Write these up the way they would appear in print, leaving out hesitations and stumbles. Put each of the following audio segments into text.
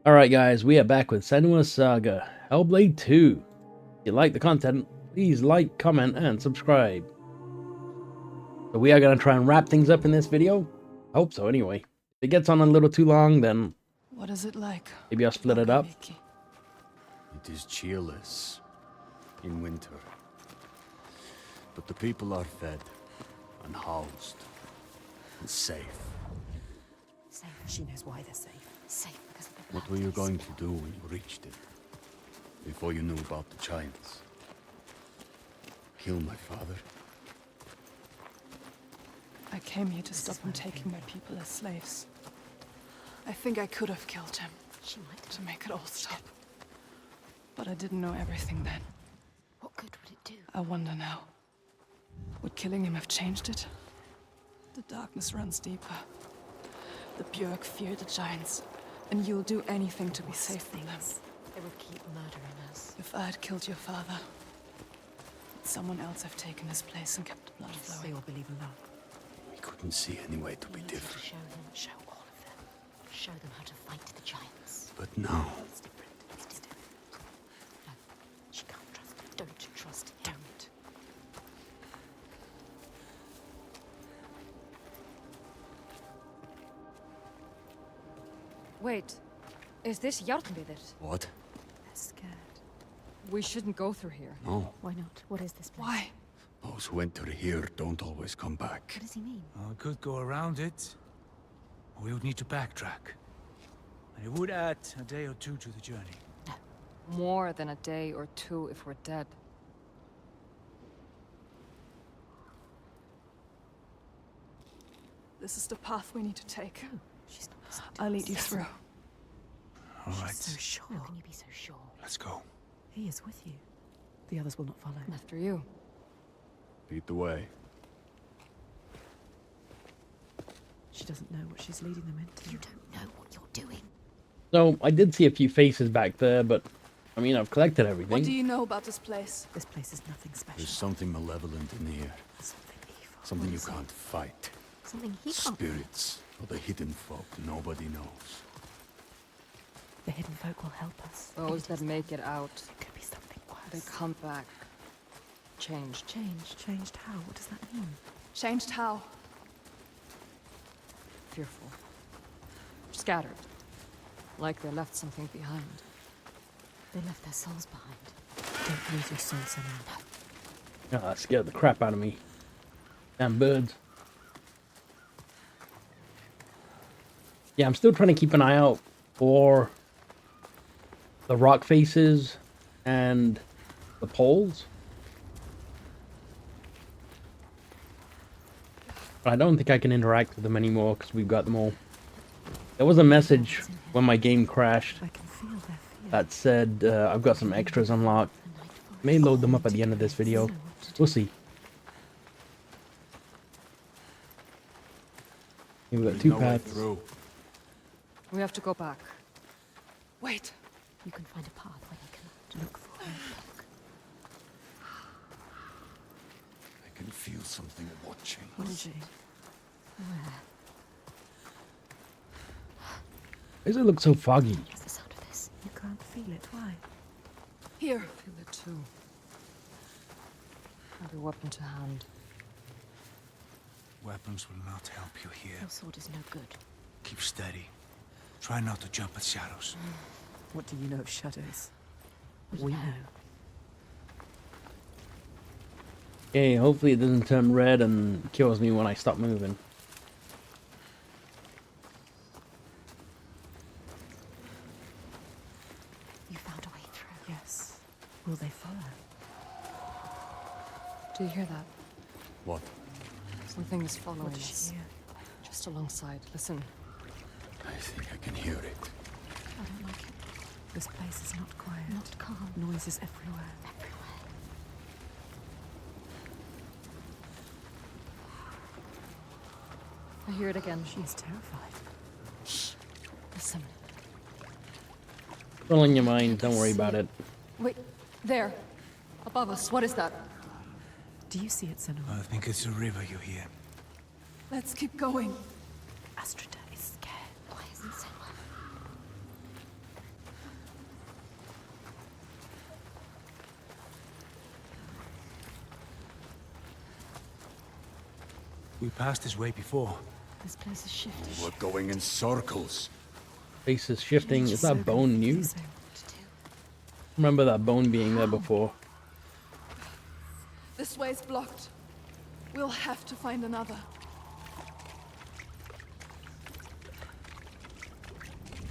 Alright guys, we are back with Senua Saga Hellblade 2. If you like the content, please like, comment, and subscribe. So we are going to try and wrap things up in this video. I hope so anyway. If it gets on a little too long, then What is it like? maybe I'll split it up. It is cheerless in winter, but the people are fed and housed and safe. Safe. She knows why they're safe. Safe because of the blood. What were you going to do when you reached it? Before you knew about the giants? Kill my father? I came here to stop him taking my people as slaves. I think I could have killed him She might to make it all stop. But I didn't know everything then. What good would it do? I wonder now. Would killing him have changed it? The darkness runs deeper. The Björk fear the giants, and you'll do anything to be safe from them. They will keep murdering us. If I had killed your father, would someone else have taken his place and kept the blood Yes, flowing? they all believe in love. We couldn't see any way to be We need to different. show all of them. Show them how to fight the giants. But now, It's different. It's different. No, she can't trust him. Don't trust him. Don't. Wait, is this Jarnvidir? what? They're scared. We shouldn't go through here. No. Why not? What is this place? Why? Those who enter here don't always come back. What does he mean? I could go around it, or we would need to backtrack. And it would add a day or two to the journey. More than a day or two if we're dead. This is the path we need to take. She's not listening to I'll us. lead you through. All She's right, so sure. How can you be so sure? let's go. He is with you. The others will not follow. After you. Lead the way. She doesn't know what she's leading them into. You don't know what you're doing. So I did see a few faces back there, but I mean, I've collected What everything. do you know about this place? This place is nothing special. There's something malevolent in here. Something evil. Something you can't fight. Something he can't. Spirits or the hidden folk nobody knows. The hidden folk will help us. Those that make it out, It could be something they worse. come back. Changed. Changed how? What does that mean? Changed how? Fearful. Scattered. Like they left something behind. They left their souls behind. Don't lose your soul, Senua. Oh, that scared the crap out of me. Damn birds. Yeah, I'm still trying to keep an eye out for the rock faces and the poles. But I don't think I can interact with them anymore because we've got them all. There was a message when my game crashed I can feel their fear. that said I've got some extras unlocked. The night forest. May load them up at the end of this video. Know what to do. We'll see. We've got There's two no way paths. through. We have to go back. Wait. You can find a path where they cannot. Look for her. I can feel something watching. What is it? Where? Why does it look so foggy? What's the sound of this? You can't feel it. Why? Here. Feel it too. Have your weapon to hand. Weapons will not help you here. Your sword is no good. Keep steady. Try not to jump at shadows. What do you know of shadows? We know. Okay, hopefully it doesn't turn red and kills me when I stop moving. You found a way through. Yes. Will they follow? Do you hear that? What? Something is following What does us. she hear? Just alongside. Listen. I think I can hear it. I don't like it. This place is not quiet. Not calm. Noises everywhere. Everywhere. I hear it again. She is terrified. Listen. It's all in your mind, don't worry about it. Wait. There. Above us. What is that? Do you see it, Senua? I think it's a river you hear. Let's keep going. Astrida is scared. Why isn't Senua? We passed this way before. This place is shifting. We're going in circles. Face is shifting. Is that So bone new? confusing. Remember that bone being there before. This way's blocked. We'll have to find another.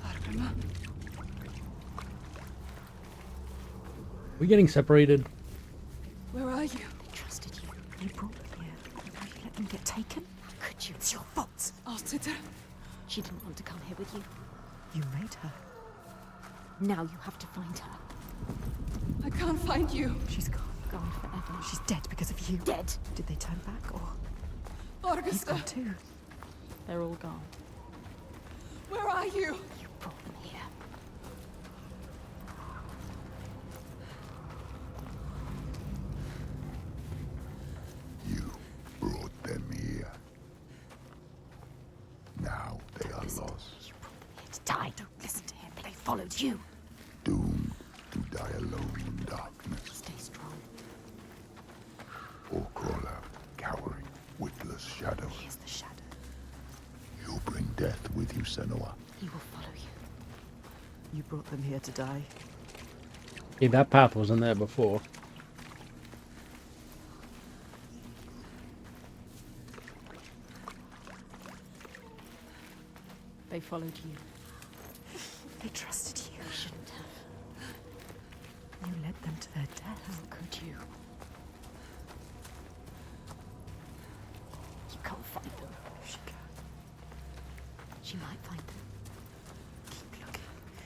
Fargrimma? We getting separated? Where are you? They trusted you. You brought them here. Now you let them get taken? How could you? It's your fault. Alciter. She didn't want to come here with you. You made her. Now you have to find her. I can't find you. She's gone. Gone forever. She's dead because of you. Dead? Did they turn back or... He's Augusta, gone too. They're all gone. where are you? You brought them here. You brought them here. Now they are Listen, lost, you brought them here to die. Don't listen to him. They followed you. doomed to die alone in darkness, Stay strong. or crawl out, cowering, witless shadows. Here's the shadow. You bring death with you, Senua. He will follow you. You brought them here to die. Okay, that path wasn't there before. They followed you. They trusted you. You shouldn't have. You led them to their death. How could you? You can't find them. She can. She might find them. Keep looking.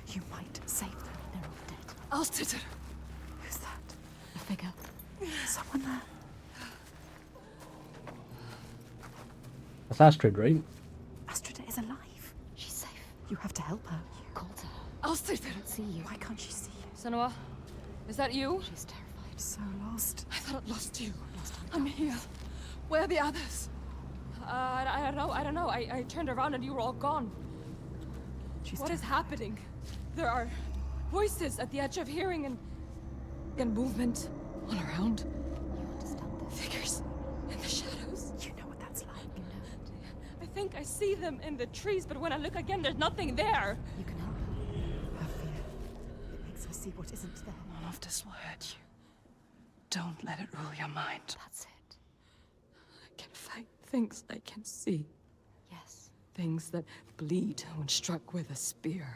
You might save them. They're all dead. Alciter. Who's that? A figure. Someone there. That's Astrid, right? Astrida is alive. She's safe. You have to help her. You called her. Alciter. I don't see you. Why can't she see you? Senua, is that you? She's terrified. So lost. I thought I'd lost you. Lost on I'm here. Where are the others? I don't know. I turned around and you were all gone. She's What is terrified. happening? There are voices at the edge of hearing and movement all around. You understand this? Figures in the shadows. You know what that's like. You know it. I think I see them in the trees, but when I look again, there's nothing there. You can help her. Her fear. It makes her see what isn't there. None of this will hurt you. Don't let it rule your mind. That's it. I can fight things I can see. Yes. Things that bleed when struck with a spear.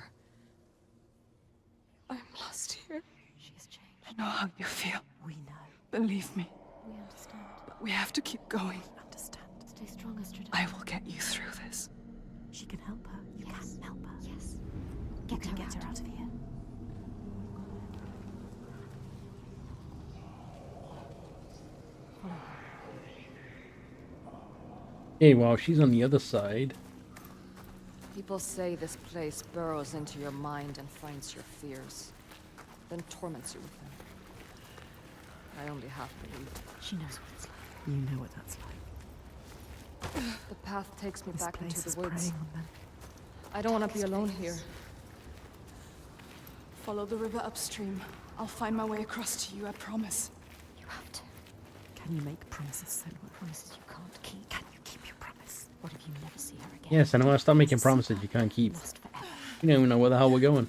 I'm lost here. She's changed. I know how you feel. We know. Believe me. We understand. But we have to keep going. Understand. Stay strong, Astrida. I will get you through this. She can help her. You Yes. can help her. Yes. You can get her out of here. Follow her. Hey, well, she's on the other side. People say this place burrows into your mind and finds your fears, then torments you with them. I only half believe. She knows what it's like. You know what that's like. The path takes me This back place into is the woods. preying on them. I don't want to be alone here. Follow the river upstream. I'll find my way across to you, I promise. You have to. Can you make promises, Senua? Promises you can't keep. Can you keep your promise? What if you never see her again? Yes, and I want to stop making promises you can't keep. Lost forever. You don't even know where the hell we're going.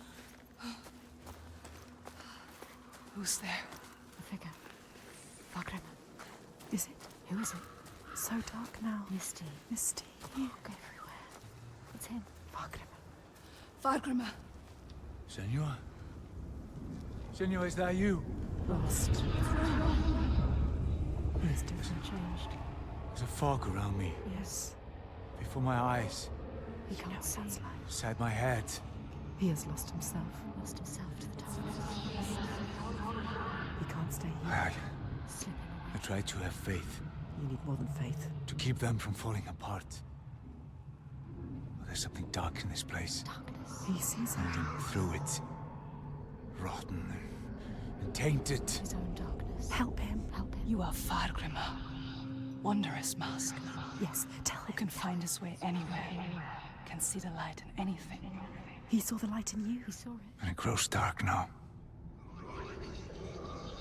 Who's there? A figure. Fargrimma. Is it? Who is it? So dark now. Misty. Misty. Fog everywhere. It's him. Fargrimma. Fargrimma. Senua? Senua, is that you? Lost. He is different. Changed. There's a fog around me, Yes. before my eyes, He can't see. inside my head. He has lost himself. Lost himself to the darkness. He can't stay here. I Slipping away. try to have faith, You need more than faith. to keep them from falling apart. But there's something dark in this place, Darkness. He sees her. moving through it. Rotten and tainted. His own darkness. Help him. Help him. You are Fargrimma. Wondrous mask. Yes, tell Who him. can find his way anywhere. Can see the light in anything. He saw the light in you. He saw it. And it grows dark now.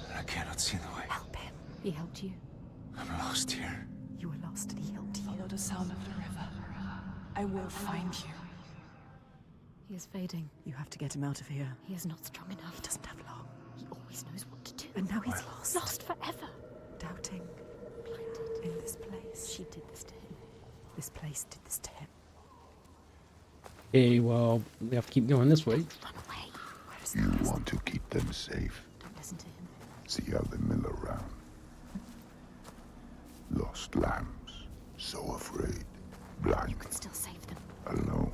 And I cannot see the way. Help him. He helped you. I'm lost here. You were lost and he helped you. Follow the sound of the river. I will find you. He is fading. You have to get him out of here. He is not strong enough. He doesn't have long. He always knows what to do. And now he's lost. Lost forever. Doubting. Blinded. In this place. She did this to him. This place did this to him. Okay, well, we have to keep going this way. Run away. Where is You the want to keep them safe. Don't listen to him. See how they mill around. Lost lambs, so afraid, blind, You could still save them. alone.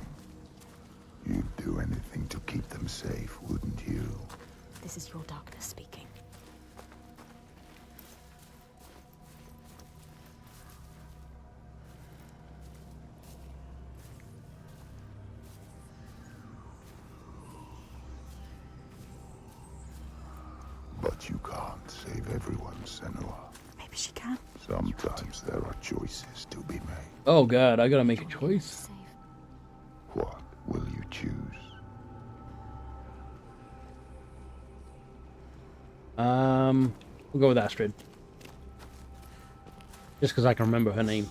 You'd do anything to keep them safe, wouldn't you? This is your darkness speaking. But you can't save everyone, Senua. Maybe she can. Sometimes there are choices to be made. Oh god, I gotta make a choice. Save. What will you choose? We'll go with Astrid. Just because I can remember her name.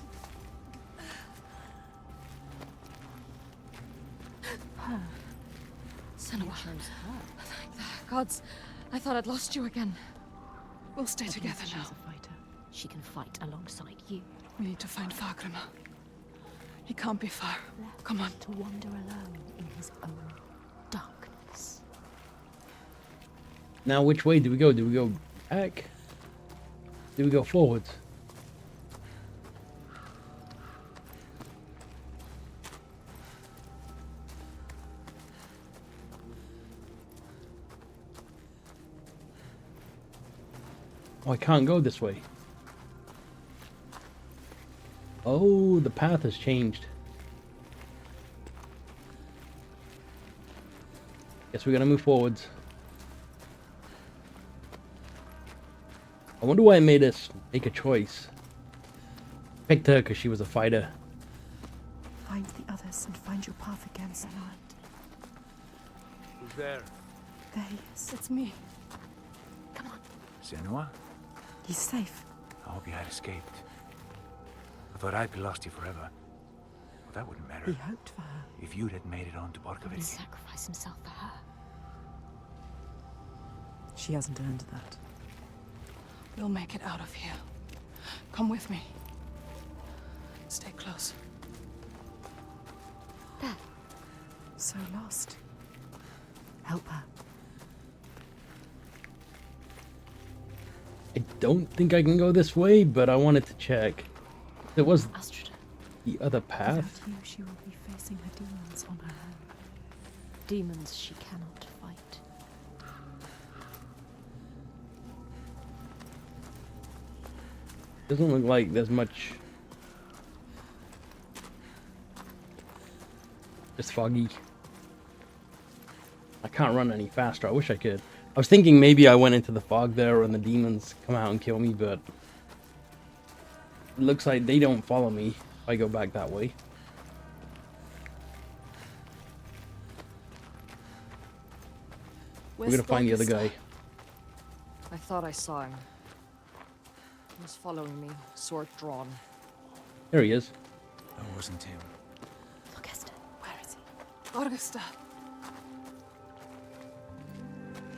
Senua. Thank the gods. I thought I'd lost you again. We'll stay together She's now. a fighter. She can fight alongside you. We need to find Fargrimr. He can't be far. Left Come on. to wander alone in his own darkness. Now, which way do we go? Do we go back? Do we go forwards? Oh, I can't go this way. Oh, the path has changed. Guess we're gonna move forwards. I wonder why it made us make a choice. Picked her because she was a fighter. Find the others and find your path again, Senua. Who's there? There he is. It's me. Come on. Senua? He's safe. I hope you had escaped. I thought I'd be lost you forever. Well, that wouldn't matter He hoped for her. if you'd had made it on to He Borkovitz. sacrificed himself for her. She hasn't earned that. We'll make it out of here. Come with me. Stay close. There. So lost. Help her. I don't think I can go this way, but I wanted to check. There was Astrid. the other Without path. you, she will be facing her demons on her own. Demons she cannot fight. Doesn't look like there's much. It's foggy. I can't run any faster. I wish I could. I was thinking maybe I went into the fog there and the demons come out and kill me, but it looks like they don't follow me if I go back that way. We're gonna find the other guy. I thought I saw him. He was following me, sword drawn. There he is. That wasn't him. Look, Esther. Where is he? Orgesta.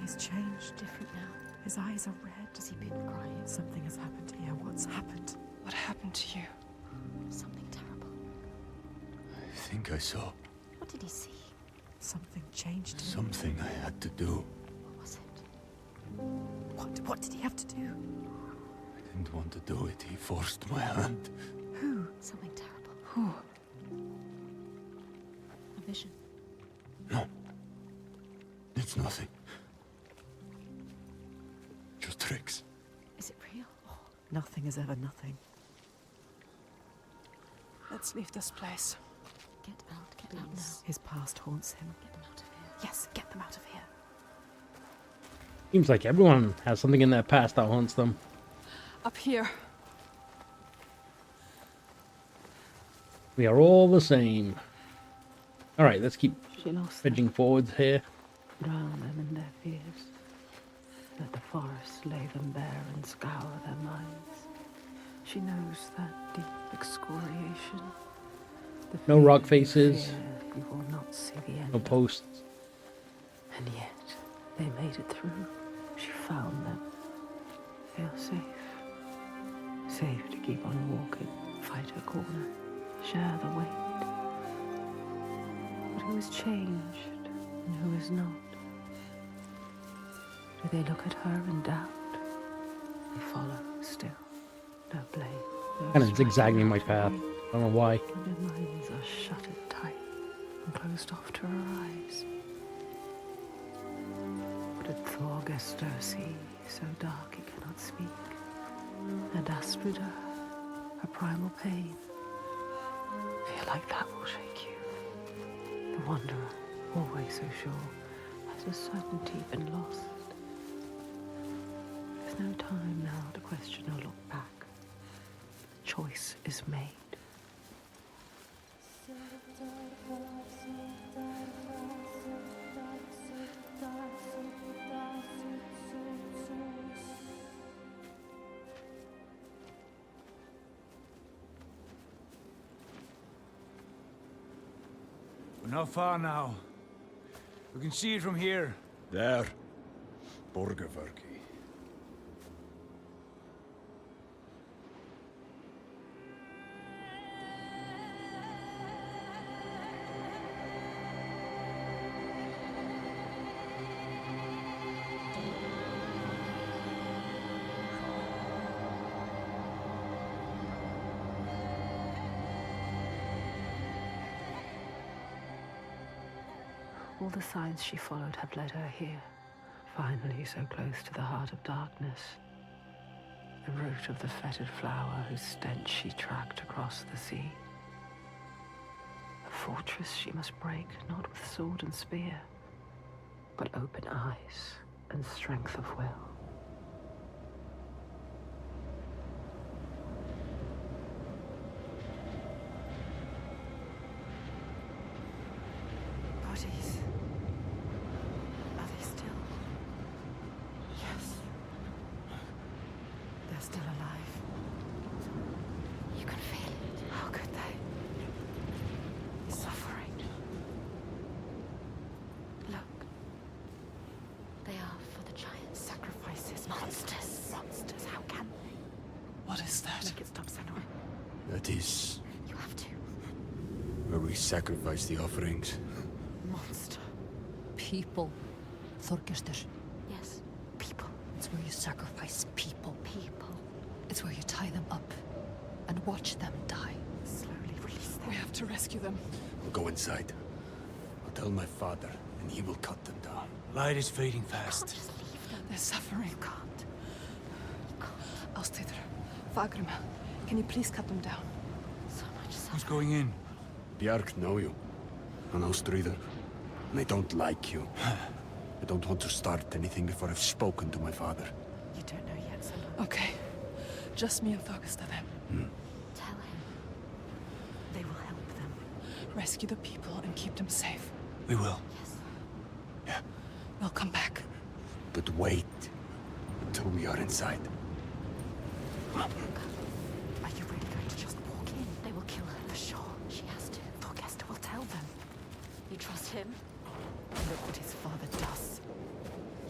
He's changed. Different now. His eyes are red. Has he been crying? Something has happened here. What's happened? What happened to you? Something terrible. I think I saw What did he see? Something changed him. something I had to do. What was it? What did he have to do? I didn't want to do it. He forced my hand. Who? Something terrible. Who? A vision. No. It's nothing. Just tricks. Is it real? Oh, Nothing is ever nothing. Let's leave this place. get out. Get out now. His past haunts him. Get them out of here. Yes, get them out of here. Seems like everyone has something in their past that haunts them. Up here. We are all the same. Alright, let's keep She lost them, edging forwards here. drown them in their fears. Let the forest lay them bare and scour their minds. She knows that deep excoriation. The No rock fear faces. You will not see the end No of. posts. And yet, they made it through. She found them. They are safe. Safe to keep on walking, fight her corner, share the weight. But who is changed and who is not? Do they look at her in doubt? They follow still. No blame. No Kind of striking zigzagging my out path. away. I don't know why. And their minds are shuttered tight and closed off to her eyes. But at Thorgesto sea, so dark it cannot speak, and Astrida, her primal pain, feel like that will shake you. The wanderer, always so sure, has a certainty been lost. There's no time now to question or look back. Choice is made. We're not far now. We can see it from here. There. Borgarverki. All the signs she followed have led her here, finally so close to the heart of darkness. The root of the fetid flower whose stench she tracked across the sea. A fortress she must break, not with sword and spear, but open eyes and strength of will. Bodies. Are they still? Yes. They're still alive. You can feel it. How could they? Suffering. Look. They are for the giant sacrifices. Monsters. Monsters. How can they? What is that? Make it stop, Senua. That is You have to. where we sacrifice the offerings. Monster. People. Thorgestur. Yes. People. It's where you sacrifice people. People. It's where you tie them up and watch them die. Slowly release them. We have to rescue them. I'll go inside. I'll tell my father, and he will cut them down. Light is fading fast. Just leave them. They're suffering. You can't. You can't. Ástríður, Fagrima, can you please cut them down? So much Who's suffering. going in? Bjark know you. And Ástríður. And I don't like you. I don't want to start anything before I've spoken to my father. You don't know yet, Senua. Okay. Just me and Thorgestur then. Tell him. They will help them. Rescue the people and keep them safe. We will. Yes. We'll come back. But wait until we are inside. Are you really going to just walk in? They will kill her for sure. She has to. Thorgestur will tell them. You trust him? Look what his father does.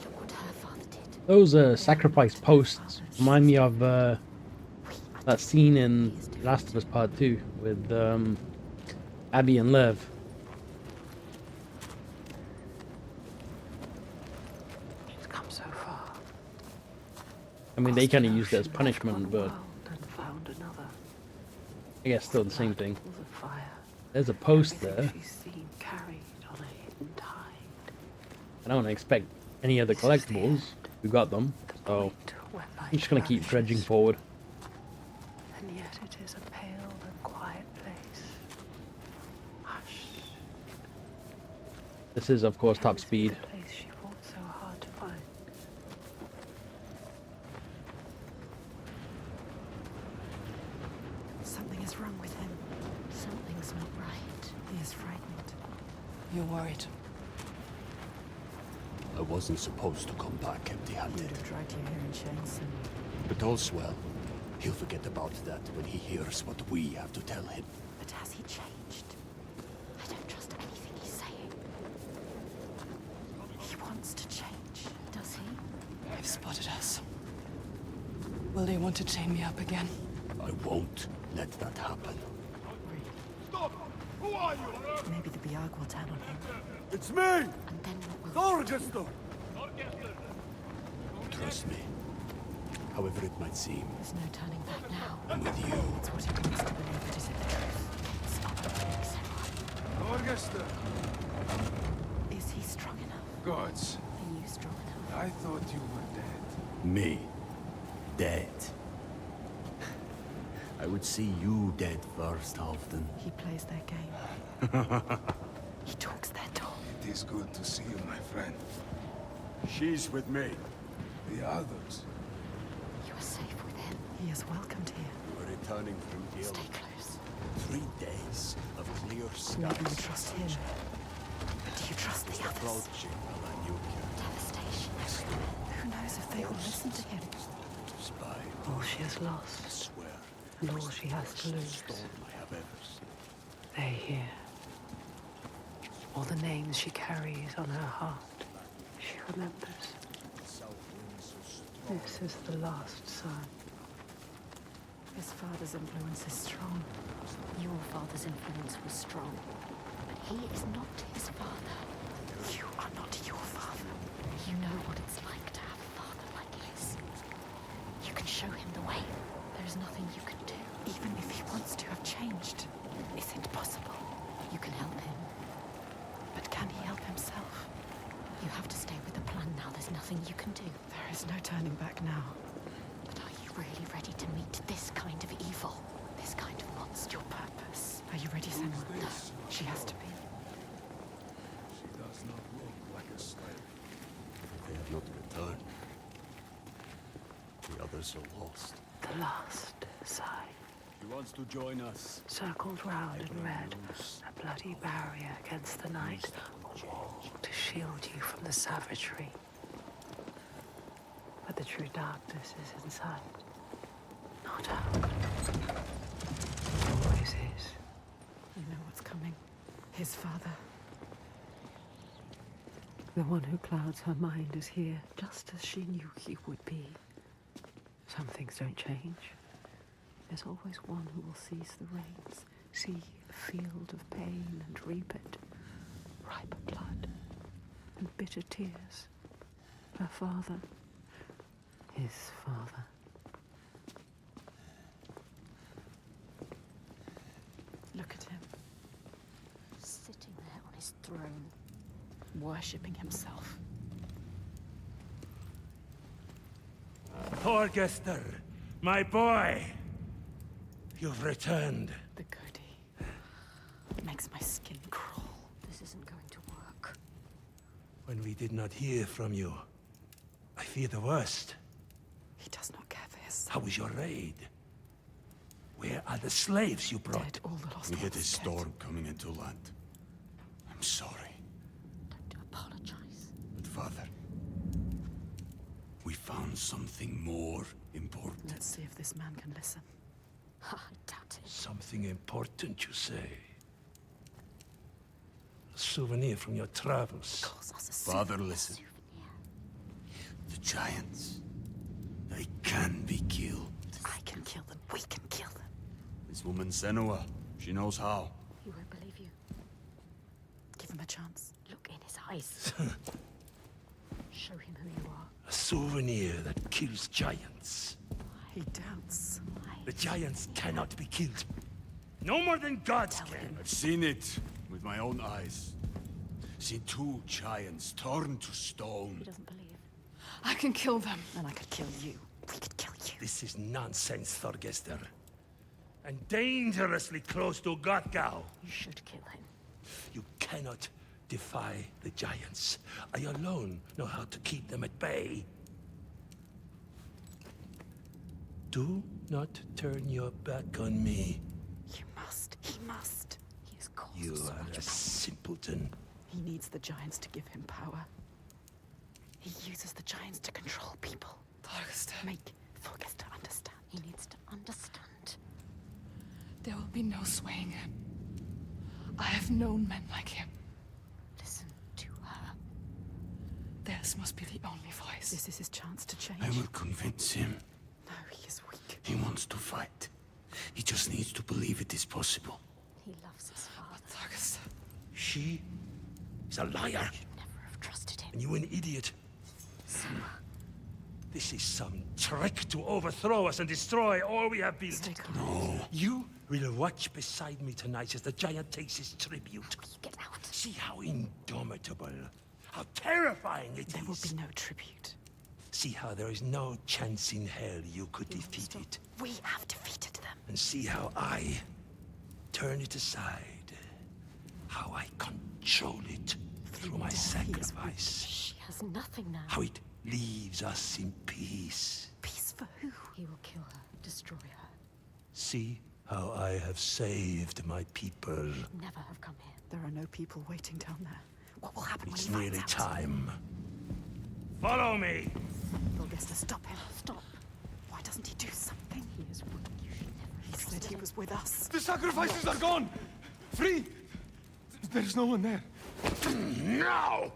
Look what her father did. Those sacrifice posts remind me of that scene in Last of Us Part 2 with Abby and Lev. She's come so far. I mean, they kind of used it as punishment, but And found another. I guess still the same thing. Pools of fire. There's a post Everything there. she's seen carried on a hidden tide. I don't expect any other collectibles. We got them, The so point where light I'm just gonna keep vanishes. dredging forward. And yet it is a pale and quiet place. Hush. This is, of course, top This is speed. the place she fought so hard to find. Something is wrong with him. Something's not right. He is frightened. You're worried. I wasn't supposed to come back empty-handed. You'd have dragged you here in chains, and But all's well. He'll forget about that when he hears what we have to tell him. But has he changed? I don't trust anything he's saying. He wants to change, does he? They've spotted us. Will they want to chain me up again? I won't let that happen. Maybe the Biag will turn on him. It's me! And then what will Thorgestor! Trust me. However it might seem, There's no turning back now. I'm with you. It's what he wants to believe that is it the truth. Stop him, Senua. Is he strong enough? Gods, Are you strong enough? I thought you were dead. Me? Dead? I would see you dead first, Halfdan. He plays their game. He talks their talk. It is good to see you, my friend. She's with me. The others. You are safe with him. He is welcomed here. We're returning from ill. Stay close. 3 days of clear skies. Maybe you trust him. Do you trust the others? Approaching Alanukia. Devastation everywhere. Who knows if they will listen to him? Spy. All she has I lost, swear. and all she has to lose, Storm I have ever seen. they hear. All the names she carries on her heart, she remembers. This is the last son. His father's influence is strong. Your father's influence was strong, but he is not his father. You are not your father. You know what it's like to have a father like his. You can show him the way. There is nothing you can do. Even if he wants to have changed, is it possible? You can help him. But can he help himself? You have to stay with the plan now. There's nothing you can do. There is no turning back now. But are you really ready to meet this kind of evil? This kind of monster? Your purpose. Are you ready, Senua? No. She has to be. She does not look like a slave. They have not returned. The others are lost. The last sign, He wants to join us. circled round in red, a bloody barrier against the night, a wall to shield you from the savagery. But the true darkness is inside, not out. Always is. You know what's coming. His father. The one who clouds her mind is here, just as she knew he would be. Some things don't change. There's always one who will seize the reins, see a field of pain and reap it. Ripe blood and bitter tears. Her father, his father. Look at him. Sitting there on his throne. Worshipping himself. Thorgestor, my boy! You've returned. The goody. Makes my skin crawl. This isn't going to work. When we did not hear from you, I fear the worst. He does not care for his son. How was your raid? Where are the slaves you brought? Dead, all the lost We hit ones a dead. storm coming into land. I'm sorry. Don't apologize. But father, we found something more important. Let's see if this man can listen. I doubt it. Something important, you say? A souvenir from your travels. Calls us a Father, listen. The giants, they can be killed. I can kill them. We can kill them. This woman Senua, she knows how. He won't believe you. Give him a chance. Look in his eyes. Show him who you are. A souvenir that kills giants. He doubts. The giants cannot be killed. No more than gods can. I've seen it with my own eyes. Seen 2 giants torn to stone. He doesn't believe. I can kill them. And I could kill you. We could kill you. This is nonsense, Thorgestor. And dangerously close to Gothgau. You should kill him. You cannot defy the giants. I alone know how to keep them at bay. Do not turn your back on me. You must. He must. He has caused You so are much a simpleton. He needs the giants to give him power. He uses the giants to control people. Thorgestor. Make Thorgestor understand. He needs to understand. There will be no swaying him. I have known men like him. Listen to her. Theirs must be the only voice. This is his chance to change. I will convince him. No, he is weak. He wants to fight. He just needs to believe it is possible. He loves his father. Sargus. She is a liar. Never have trusted him. And you an idiot. Senua. This is some trick to overthrow us and destroy all we have built. Stay calm. No. You will watch beside me tonight as the giant takes his tribute. You get out. See how indomitable, how terrifying it There is. will be no tribute. See how there is no chance in hell you could defeat it. We have defeated them. And see how I turn it aside. How I control it through my sacrifice. She has nothing now. How it leaves us in peace. Peace for who? He will kill her, destroy her. See how I have saved my people. Never have come here. There are no people waiting down there. What will happen It's when he nearly finds out? time. Follow me! Thorgesta, stop him. Stop. Why doesn't he do something? He is weak. You should never He have said trusted he him. was with us. The sacrifices are gone! Free! There's no one there. Now!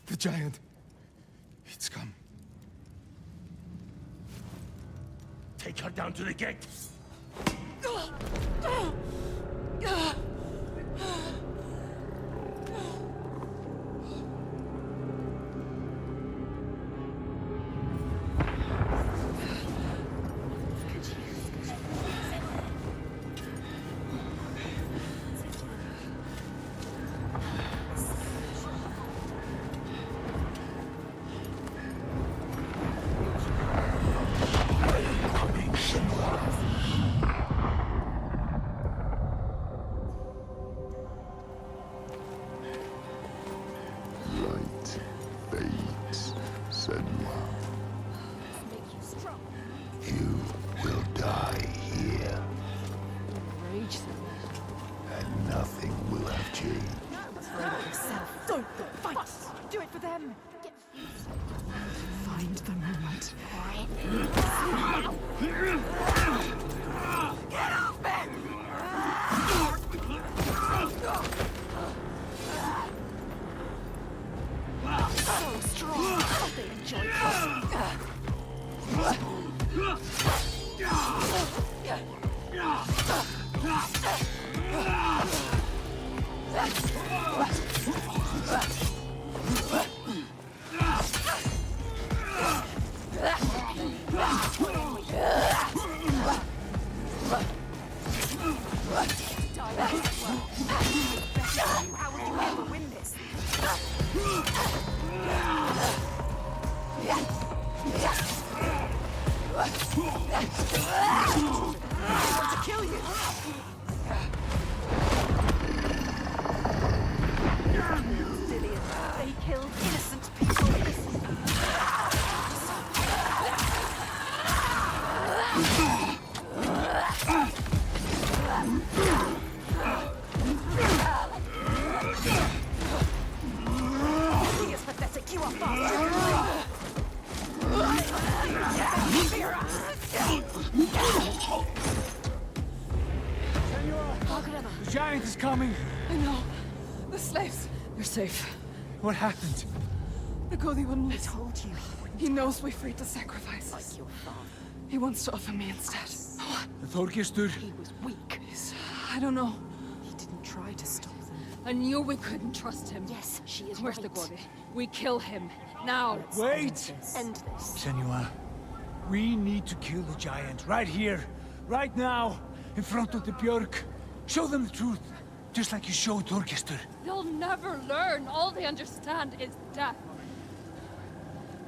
The giant. It's come. Take her down to the gate. Light fades, Senua. Make you strong. You will die here, Rage them. and nothing will have changed. Yourself. Don't fight. Do it for them. Find the moment. So strong. They enjoy How will you ever win this? I want to kill you. Obsidian. They killed innocent people. He is pathetic. You are fast. The giant is coming. I know. The slaves. You're safe. What happened? The Godi wouldn't I listen. told you. He knows we freed the sacrifices. like your father. He wants to offer me instead. What? The Thorgestur. He was weak. I don't know. He didn't try to stop them. I knew we couldn't trust him. Yes, she is Where's right. the Godi? We kill him. Now. Wait! End this. Senua, we need to kill the giant right here, right now, in front of the Björk. Show them the truth, just like you showed Thorgestur. They'll never learn. All they understand is death.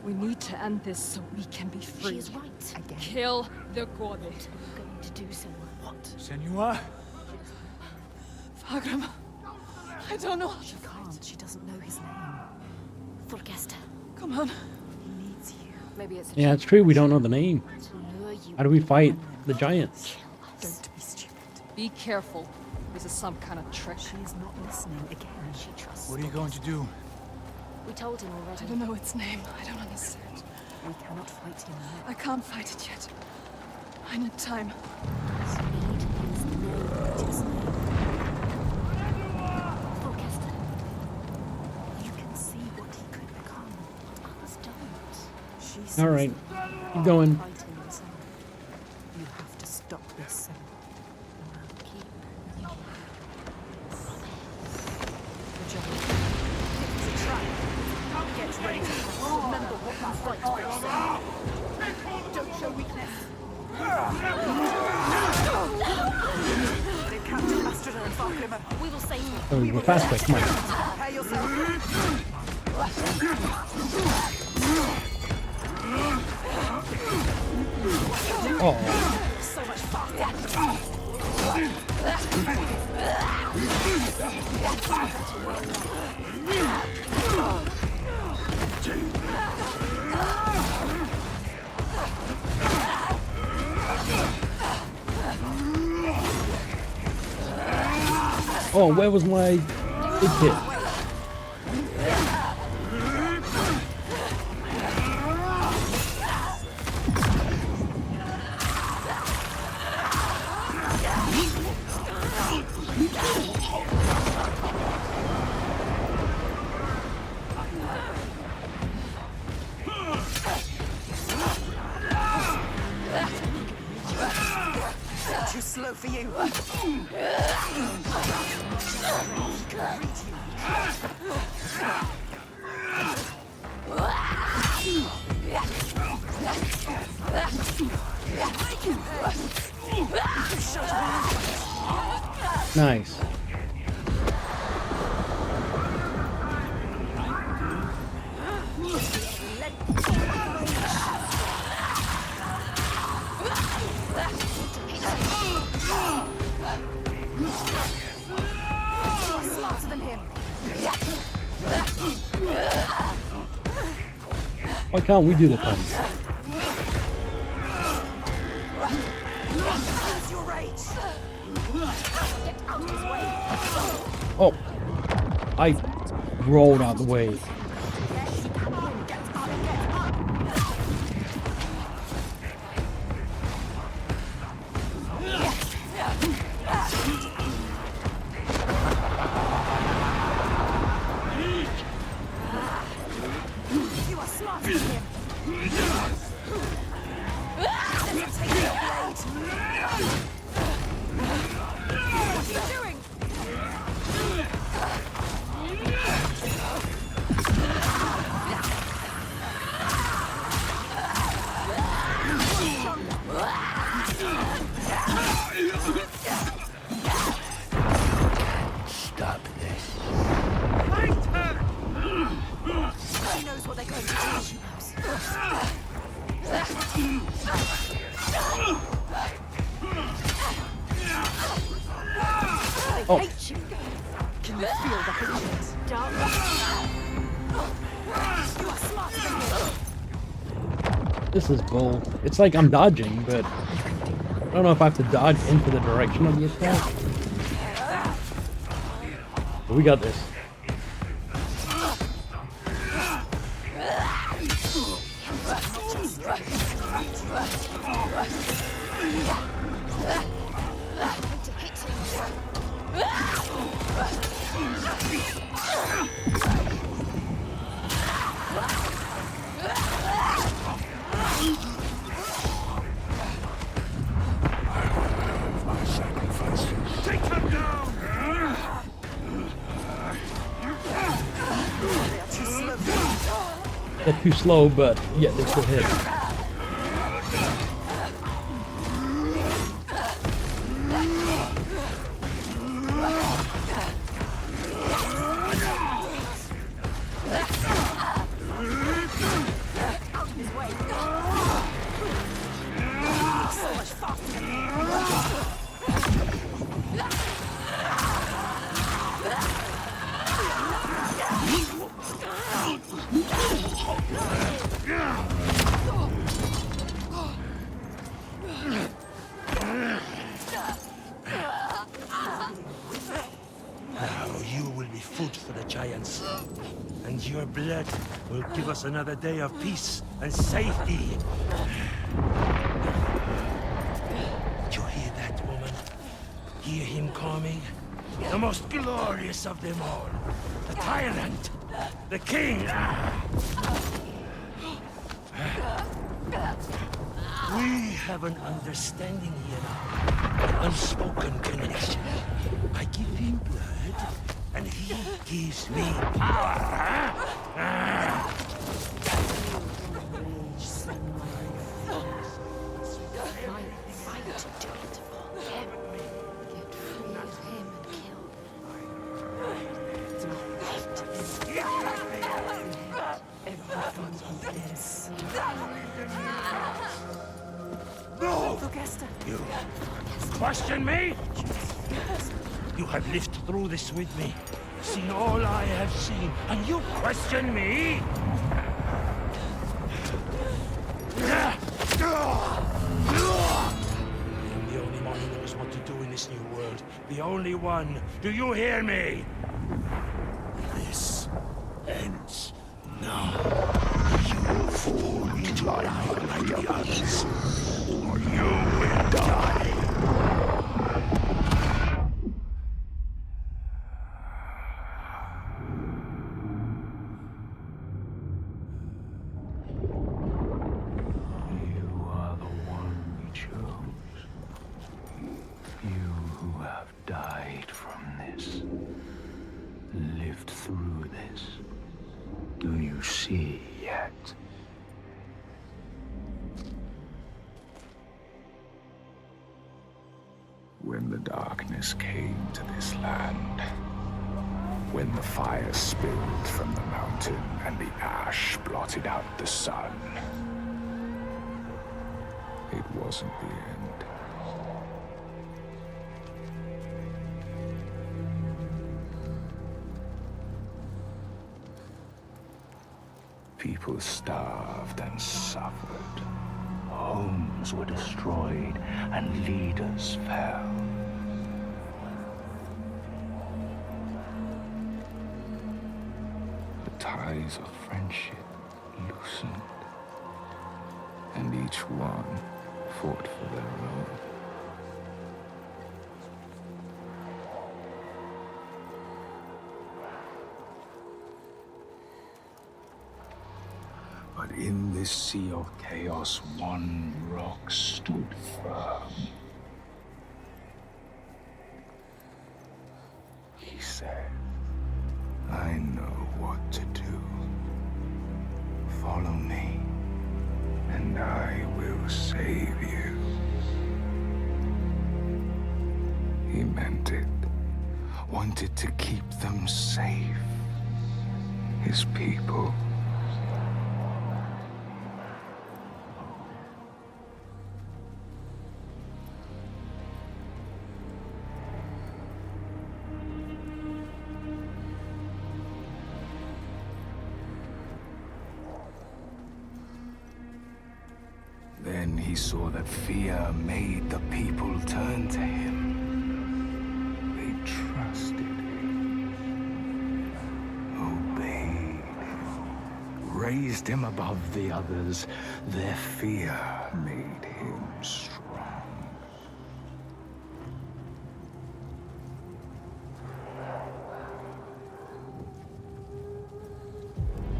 We need to end this so we can be free. She is right. Again. Kill the Godi. What are you going to do, Senua? What? Senua, Fagram. I don't know. She can't. She doesn't know his name. Thorgesta. Come on. He needs you. Maybe it's a Yeah, it's true. We don't know the name. to lure you. How do we fight the giants? Kill us. Don't be stupid. Be careful. This is some kind of trick. She is not listening again. She trusts. what are you going to do? We told him I already. don't know its name. I don't understand. We cannot fight him now. I can't fight it yet. I need time. Speed is the name that is name. Forecast. You can see what he could become. Others don't. She sees All right, the keep going. fight inside. You have to stop this, Senua. And I'll keep you. Promise. The giant. It is a trap. Get ready to remember what you fight for, Senua. Don't show weakness. They've captured Astrid and Fargrimmer. We will save you. Oh, we're faster. Come on. Prepare yourself. Oh, So much faster. oh, where was my big hit? Too slow for you. Nice. Smarter than him. Why can't we do the puns? Use your rage. Get out of his way. Oh, I rolled out the way. Yes, you can win. Get up, get up. You are smarter than him. Let him take your blade. What are you doing? Stop this. She knows what they're going to do. She knows. Oh, Hate you. Can you feel the hatred? Dark. You are smarter than me. this is bull. It's like I'm dodging, but I don't know if I have to dodge into the direction of the attack. But we got this. Take them down! They're too slow, but yet they still hit. And your blood will give us another day of peace and safety. Hear him coming? The most glorious of them all. The tyrant. The king. We have an understanding here now. An unspoken connection. I give him blood, and he gives me power. No! You question me? You have lived through this with me, seen all I have seen, and you question me? I am the only one who knows what to do in this new world. The only one. Do you hear me? This ends now. You fall into life like the others, or you will die. You are the one we chose. You who have died from this, lived through this. Do you see yet? When the darkness came to this land, when the fire spilled from the mountain and the ash blotted out the sun, it wasn't the end. People starved and suffered. Homes were destroyed and leaders fell. The ties of friendship loosened, and each one fought for their own. But in this sea of chaos, one rock stood firm. He said, I know what to do. Follow me, and I will save you. He meant it. Wanted to keep them safe. His people. Then he saw that fear made the people turn to him. They trusted him, obeyed him, raised him above the others. Their fear made him strong.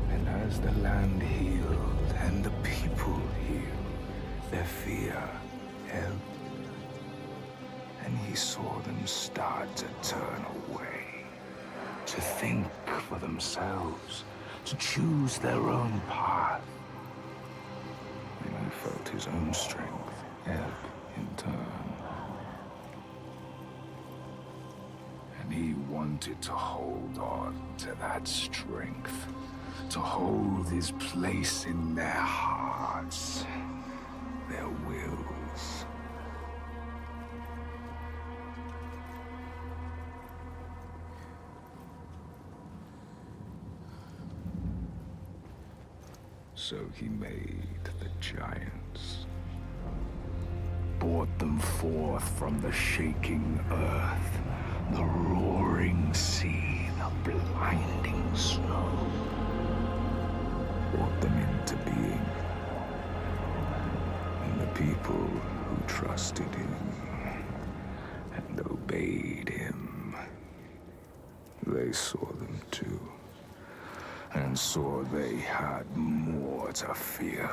And as the land healed and the people healed, their fear held, and he saw them start to turn away, to think for themselves, to choose their own path. And he felt his own strength ebb in turn. And he wanted to hold on to that strength, to hold his place in their hearts, their wills. So he made the giants, brought them forth from the shaking earth, the roaring sea, the blinding snow, brought them into being. And the people who trusted him and obeyed obeyed him. They saw them too, and saw they had more to fear.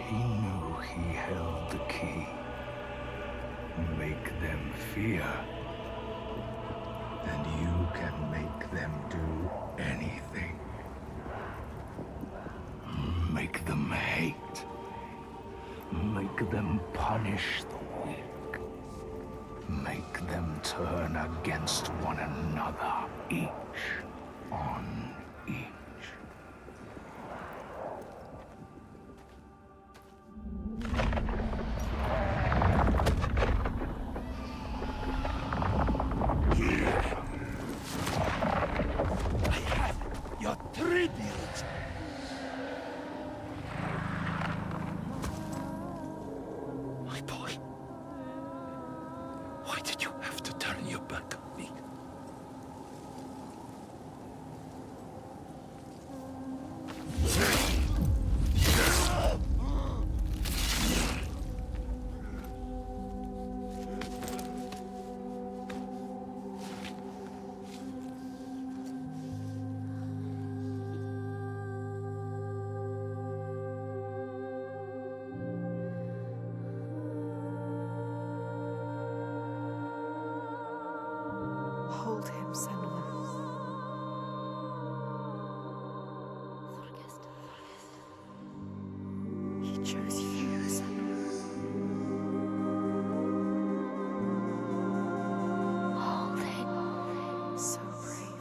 He knew he held the key. Make them fear. And you can make them do anything. Make them hate. Make them punish the weak. Make them turn against one another, each on each. Your tribute! My boy. Why did you have to turn your back on me? Hold him, Senua. He chose you, Senua. Hold him. So brave.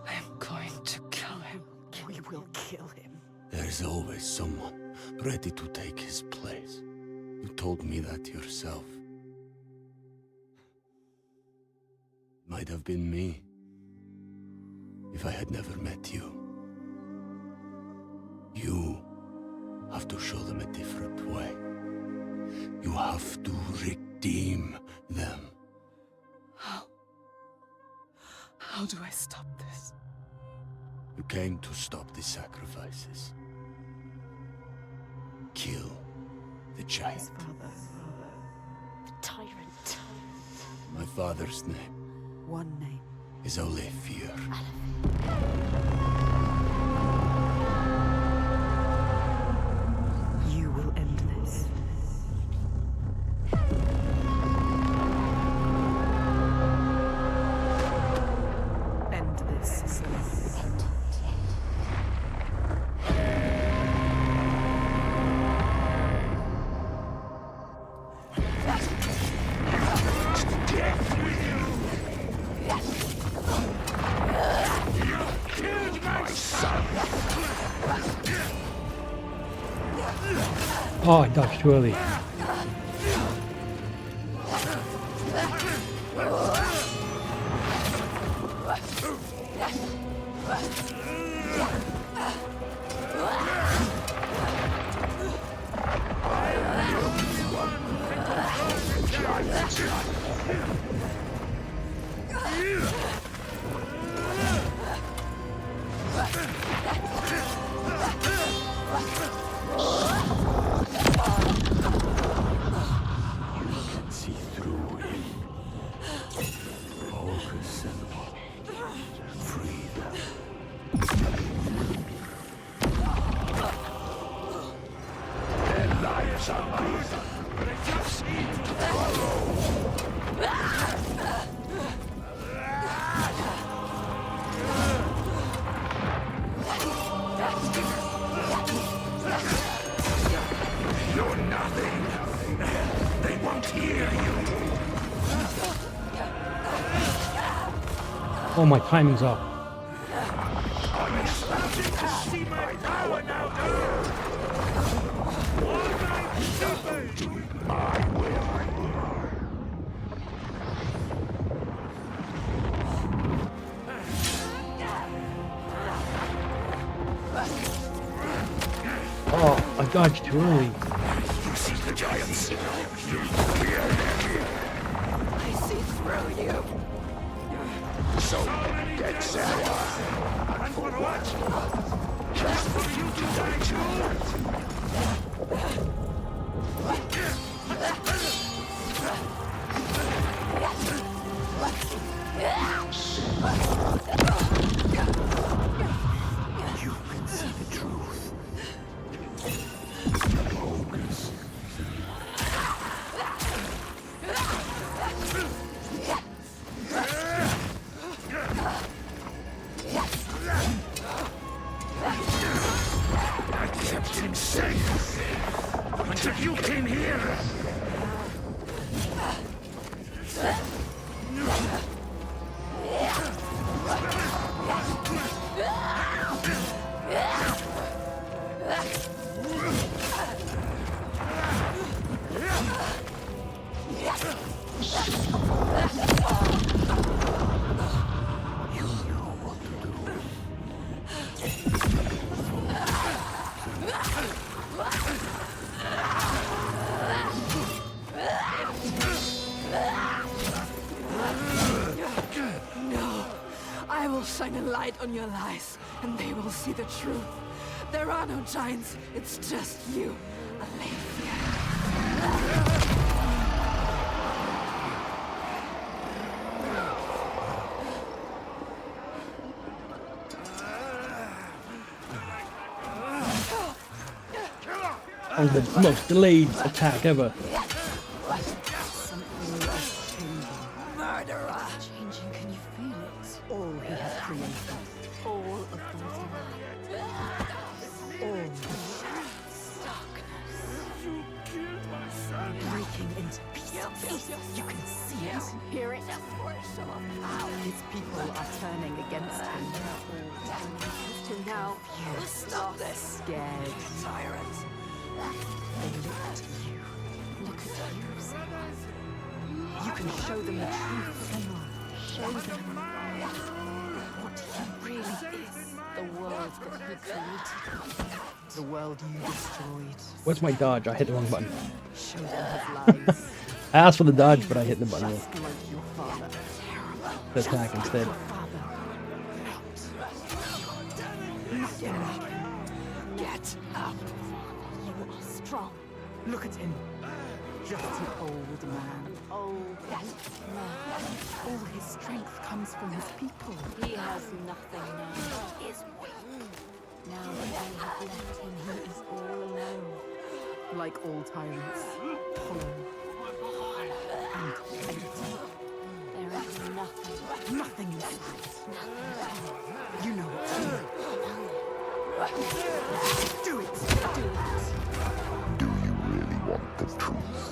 I'm going to kill him. We will kill him. There's always someone ready to take his place. You told me that yourself. Might have been me, if I had never met you. You have to show them a different way. You have to redeem them. How do I stop this? You came to stop the sacrifices. Kill the giant. His father. The tyrant. My father's name One name. is Aleifr. You will end this. End this, Senua. Oh, I dodged too early. Oh, my timing's up. dodged too early. You see the giants. You fear them. I see through you. So get Senua. And for what? Just for you to die too? You can see the truth. Focus. I kept him safe until you came here. I will shine a light on your lies, and they will see the truth. There are no giants, it's just you, Aleifr. Oh, the most delayed attack ever. Something is changing. Murderer! Changing, can you feel it? All he has created. All of those alive. All the shadows. Darkness. You killed my son. Breaking into pieces. You can see it. Hear it? His people are turning against him. Now, you Stop this! scared. Tyrant! They look at you. Look at you, Senua. You can show them the truth, Senua. Show them what he really is. The world that he created. The world you destroyed. Where's my dodge? I hit the wrong button. Show them his lies. I asked for the dodge, but I hit the button. Just like your father. The attack instead. Father. Get up! You are strong. Look at him. Just an old man. Old man. All his strength comes from his people. He has nothing now. He is weak. Now that they have left him, he is all alone. Like all tyrants. Hollow. And empty. There is nothing. Nothing inside. You know what to do. Do it. Do it. Do you really want the truth?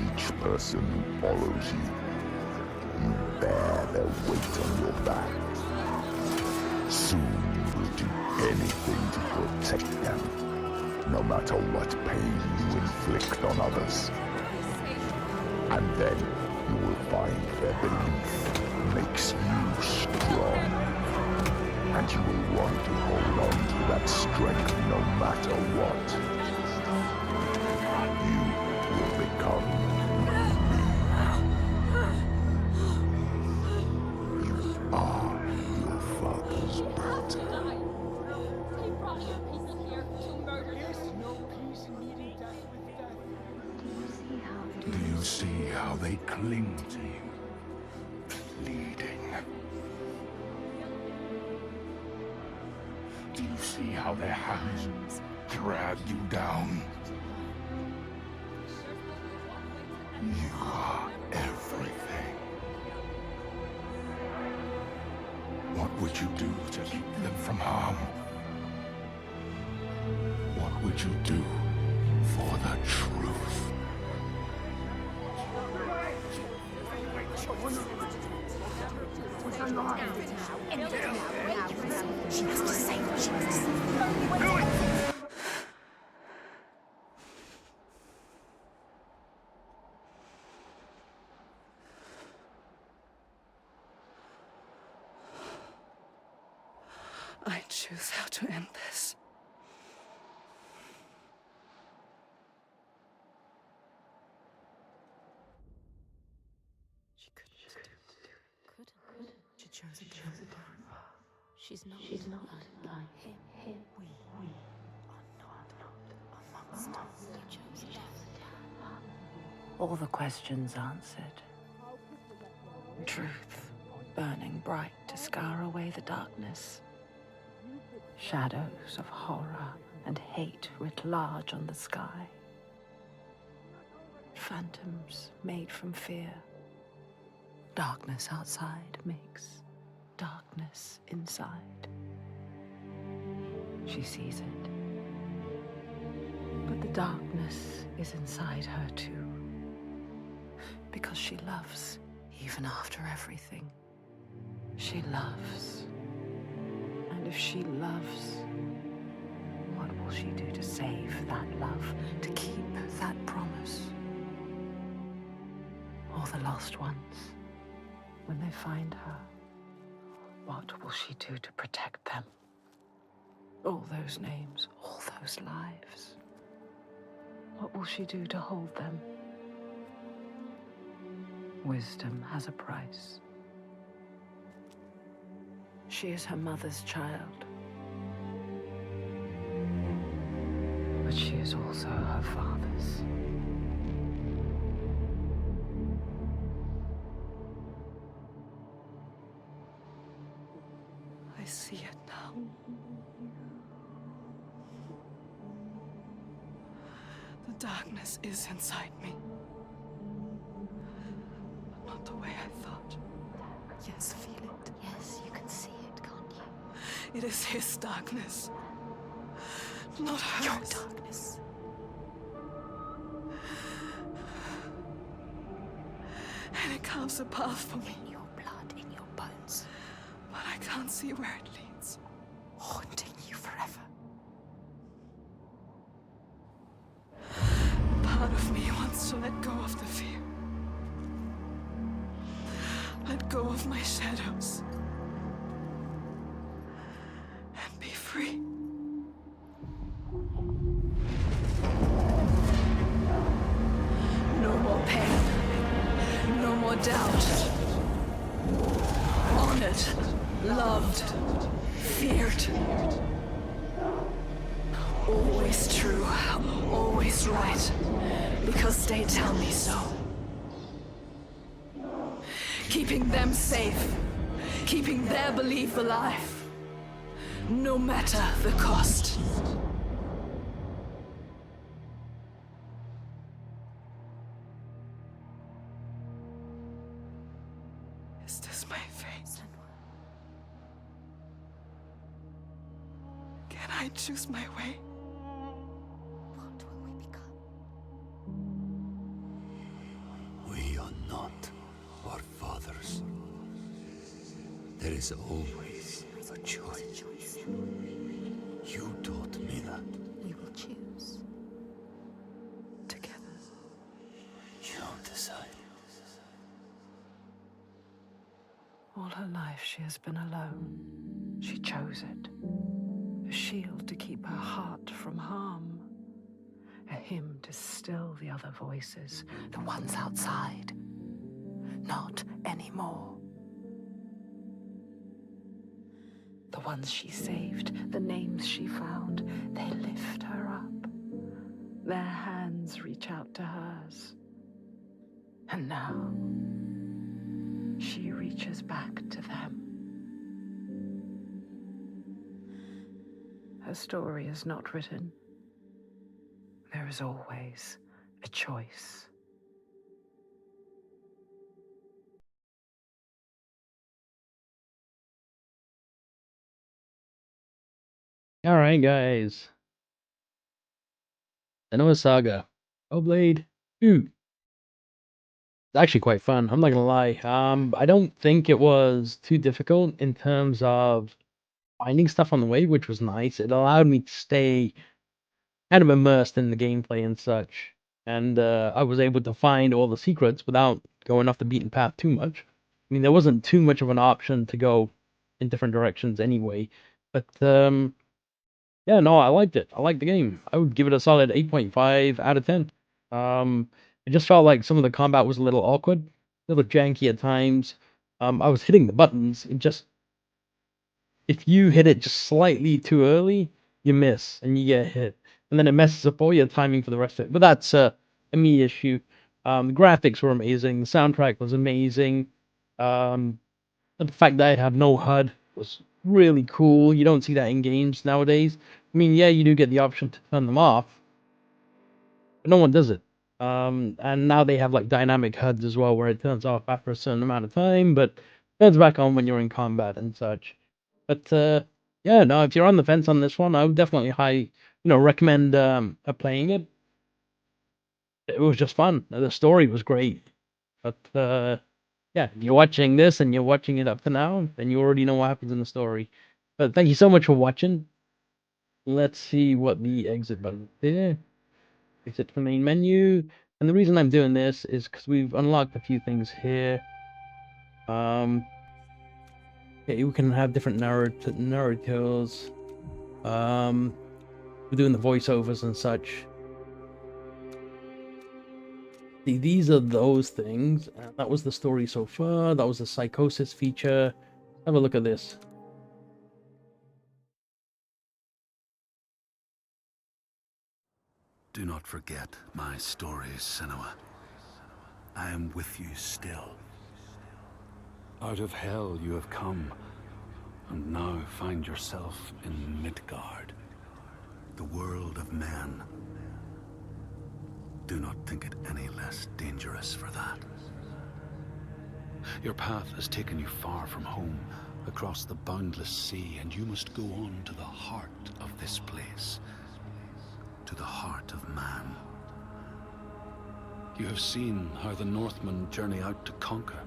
Each person who follows you, you bear their weight on your back. Soon you will do anything to protect them, no matter what pain you inflict on others. And then you will find their belief makes you strong. And you will want to hold on to that strength no matter what. You will become me. You are your father's daughter. He brought your people here to murder you. Do you see how they cling to you, pleading? Do you see how their hands drag you down? You are everything. What would you do to keep them from harm? What would you do for the truth? She has to save her. She has to save her. I choose how to end this. She's not like him. We are not amongst us. You chose death. All the questions answered. Truth burning bright to scour away the darkness. Shadows of horror and hate writ large on the sky. Phantoms made from fear. Darkness outside makes darkness inside. She sees it. But the darkness is inside her too. Because she loves, even after everything. She loves. And if she loves, what will she do to save that love, to keep that promise? Or the lost ones, when they find her, what will she do to protect them? All those names, all those lives. What will she do to hold them? Wisdom has a price. She is her mother's child. But she is also her father's. I see it now. The darkness is inside me. But not the way I thought. Yes, feel it. Yes, you can see it, can't you? It is his darkness. Not hers. Your darkness. And it carves a path for me. In your blood, in your bones. But I can't see where it leads. Haunting you forever. Part of me wants to let go of the fear. Let go of my shadows. And be free. No more pain. No more doubt. Honored. Loved. Feared. Always true. Always right. Because they tell me so. Keeping them safe. Keeping their belief alive. No matter the cost. Is this my fate? Can I choose my way? What will we become? We are not our fathers. There is always a choice. You taught me that. We will choose. Together. You decide. All her life she has been alone. She chose it. A shield to keep her heart from harm. A hymn to still the other voices, the ones outside. Not anymore. The ones she saved, the names she found, they lift her up. Their hands reach out to hers. And now, she reaches back to them. Her story is not written. There is always a choice. Alright, guys. Senua Saga. Hellblade II. It's actually quite fun, I'm not gonna lie. I don't think it was too difficult in terms of finding stuff on the way, which was nice. It allowed me to stay kind of immersed in the gameplay and such. And I was able to find all the secrets without going off the beaten path too much. I mean, there wasn't too much of an option to go in different directions anyway. But yeah, no, I liked it. I liked the game. I would give it a solid 8.5 out of 10. It just felt like some of the combat was a little awkward, a little janky at times. I was hitting the buttons. It just if you hit it just slightly too early, you miss and you get hit, and then it messes up all your timing for the rest of it. But that's a me issue. The graphics were amazing. The soundtrack was amazing. The fact that it had no HUD was really cool. You don't see that in games nowadays. I mean, yeah, you do get the option to turn them off, but no one does it. And now they have like dynamic HUDs as well, where it turns off after a certain amount of time, but turns back on when you're in combat and such. But yeah, no, if you're on the fence on this one, I would definitely recommend playing it. It was just fun. The story was great, but yeah, if you're watching this and you're watching it up to now, then you already know what happens in the story. But thank you so much for watching. Let's see what the exit button is there. Exit to the main menu. And the reason I'm doing this is because we've unlocked a few things here. Yeah, you can have different narrators. We're doing the voiceovers and such. See, these are those things. That was the story so far. That was the psychosis feature. Have a look at this. Do not forget my stories, Senua. I am with you still. Out of hell you have come, and now find yourself in Midgard, the world of men. Do not think it any less dangerous for that. Your path has taken you far from home, across the boundless sea, and you must go on to the heart of this place, to the heart of man. You have seen how the Northmen journey out to conquer,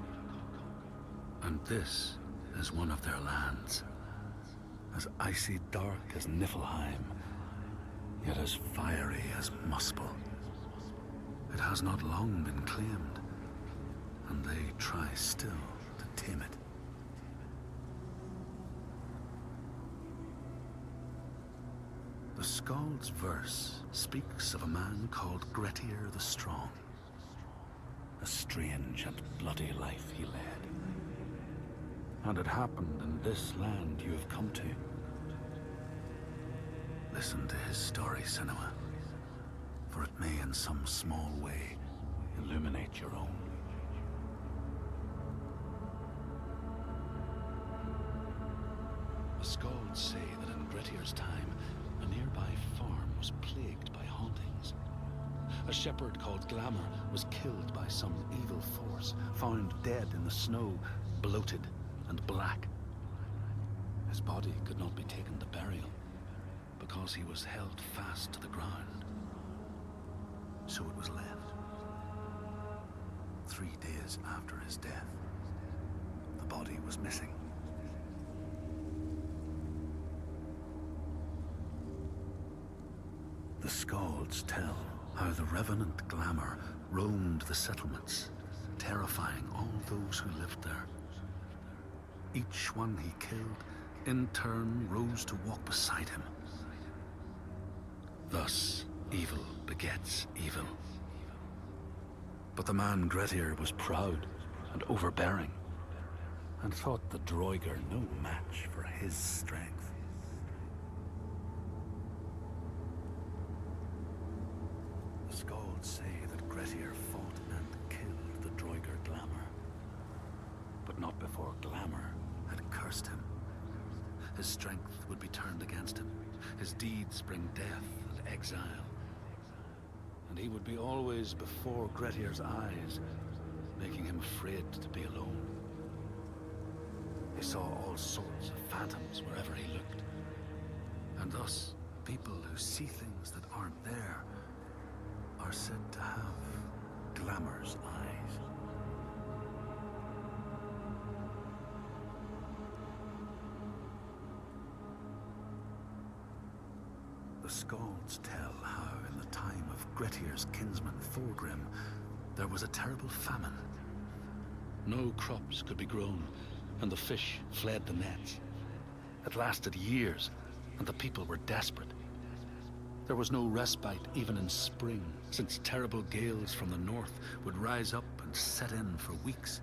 and this is one of their lands, as icy dark as Niflheim, yet as fiery as Muspel. It has not long been claimed, and they try still to tame it. The Skald's verse speaks of a man called Grettir the Strong. A strange and bloody life he led. And it happened in this land you have come to. Listen to his story, Senua, for it may in some small way illuminate your own. The Skalds say that in Grettir's time, a nearby farm was plagued by hauntings. A shepherd called Glamour was killed by some evil force, found dead in the snow, bloated and black. His body could not be taken to burial, because he was held fast to the ground. So it was left. 3 days after his death, the body was missing. The Skalds tell how the revenant Glamour roamed the settlements, terrifying all those who lived there. Each one he killed, in turn, rose to walk beside him. Thus, evil begets evil. But the man Grettir was proud and overbearing, and thought the Droiger no match for his strength. The Skalds say that Grettir fought and killed the Droiger Glamour, but not before Glamour had cursed him. His strength would be turned against him, his deeds bring death and exile, and he would be always before Grettir's eyes, making him afraid to be alone. He saw all sorts of phantoms wherever he looked, and thus people who see things that aren't there are said to have Glamour's eyes. The Skalds tell how in the time of Grettir's kinsman Thorgrim, there was a terrible famine. No crops could be grown, and the fish fled the nets. It lasted years, and the people were desperate. There was no respite even in spring, since terrible gales from the north would rise up and set in for weeks.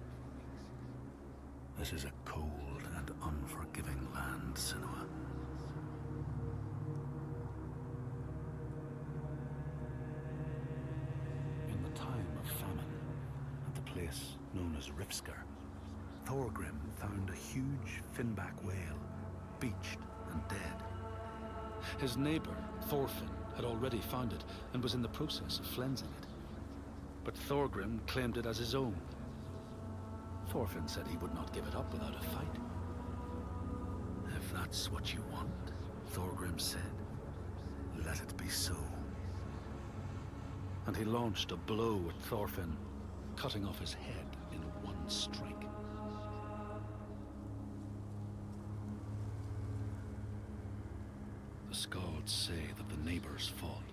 This is a cold and unforgiving land, Senua. In the time of famine, at the place known as Rifskar, Thorgrim found a huge finback whale, beached and dead. His neighbor, Thorfinn, had already found it and was in the process of flensing it. But Thorgrim claimed it as his own. Thorfinn said he would not give it up without a fight. If that's what you want, Thorgrim said, let it be so. And he launched a blow at Thorfinn, cutting off his head in one strike. The Skalds say that the neighbors fought,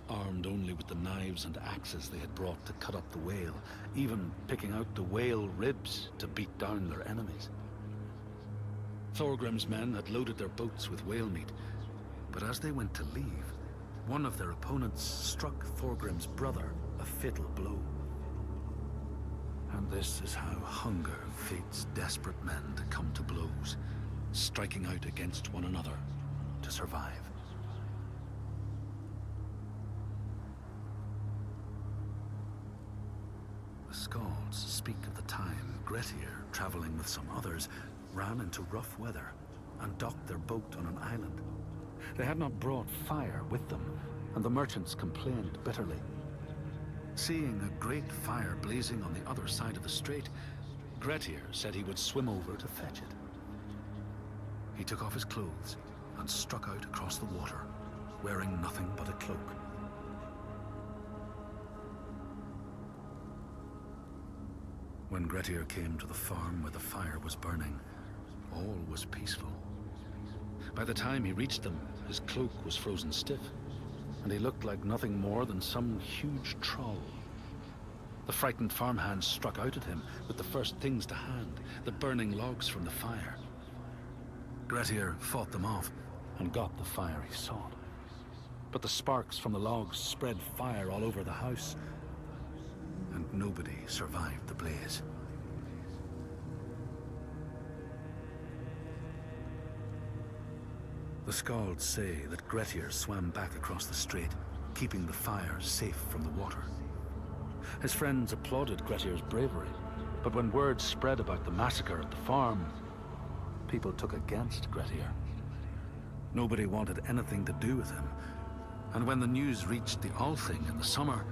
armed only with the knives and axes they had brought to cut up the whale, even picking out the whale ribs to beat down their enemies. Thorgrim's men had loaded their boats with whale meat, but as they went to leave, one of their opponents struck Thorgrim's brother a fatal blow. And this is how hunger fates desperate men to come to blows, striking out against one another to survive. The Skalds speak of the time Grettir, traveling with some others, ran into rough weather and docked their boat on an island. They had not brought fire with them, and the merchants complained bitterly. Seeing a great fire blazing on the other side of the strait, Grettir said he would swim over to fetch it. He took off his clothes and struck out across the water, wearing nothing but a cloak. When Grettir came to the farm where the fire was burning, all was peaceful. By the time he reached them, his cloak was frozen stiff, and he looked like nothing more than some huge troll. The frightened farmhands struck out at him with the first things to hand, the burning logs from the fire. Grettir fought them off and got the fire he sought. But the sparks from the logs spread fire all over the house, and nobody survived the blaze. The Skalds say that Grettir swam back across the strait, keeping the fire safe from the water. His friends applauded Grettir's bravery, but when word spread about the massacre at the farm, people took against Grettir. Nobody wanted anything to do with him, and when the news reached the Althing in the summer,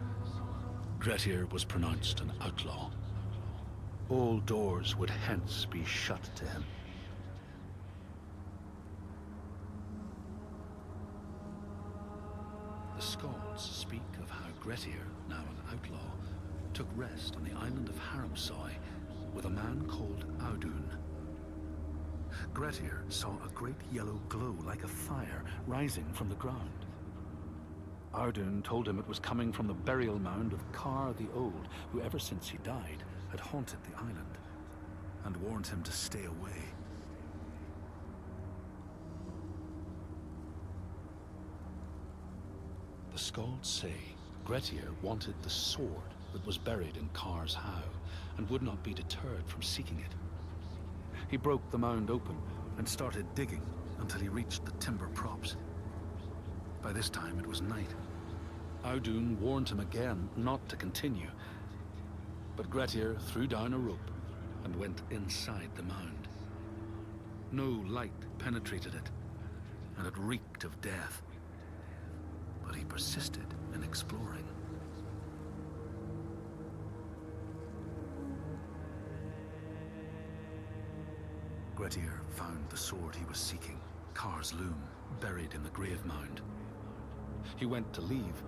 Grettir was pronounced an outlaw. All doors would hence be shut to him. The Skalds speak of how Grettir, now an outlaw, took rest on the island of Haramsoy with a man called Audun. Grettir saw a great yellow glow like a fire rising from the ground. Audun told him it was coming from the burial mound of Kar the Old, who ever since he died had haunted the island, and warned him to stay away. The Skalds say Grettir wanted the sword that was buried in Kar's How, and would not be deterred from seeking it. He broke the mound open and started digging until he reached the timber props. By this time it was night. Audun warned him again not to continue, but Grettir threw down a rope and went inside the mound. No light penetrated it, and it reeked of death. But he persisted in exploring. Grettir found the sword he was seeking, Kar's loom, buried in the grave mound. He went to leave,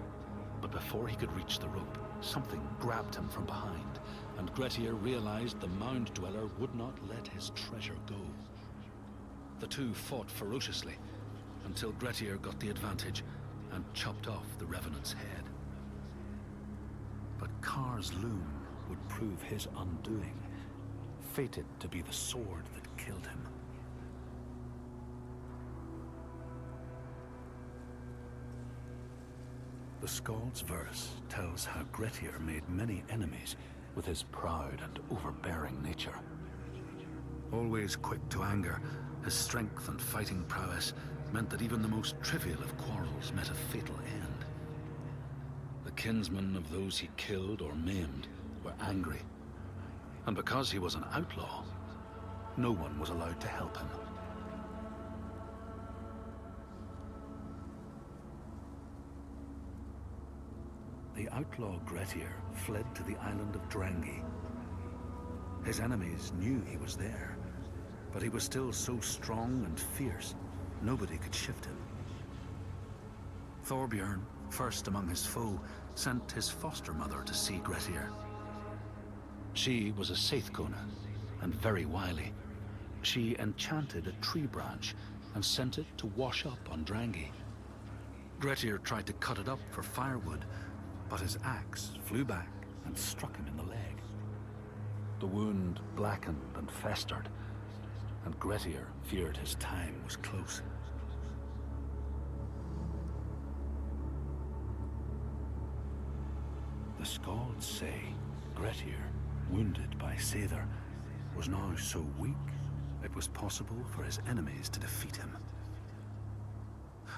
but before he could reach the rope, something grabbed him from behind, and Grettir realized the mound dweller would not let his treasure go. The two fought ferociously until Grettir got the advantage and chopped off the revenant's head. But Kar's loom would prove his undoing, fated to be the sword that killed him. The Skald's verse tells how Grettir made many enemies with his proud and overbearing nature. Always quick to anger, His strength and fighting prowess meant that even the most trivial of quarrels met a fatal end. The kinsmen of those he killed or maimed were angry, and because he was an outlaw, no one was allowed to help him. The outlaw Grettir fled to the island of Drangi. His enemies knew he was there, but he was still so strong and fierce, nobody could shift him. Thorbjorn, first among his foe, sent his foster mother to see Grettir. She was a Seithkona, and very wily. She enchanted a tree branch and sent it to wash up on Drangi. Grettir tried to cut it up for firewood, but his axe flew back and struck him in the leg. The wound blackened and festered, and Grettir feared his time was close. The Skalds say Grettir, wounded by Seidr, was now so weak it was possible for his enemies to defeat him.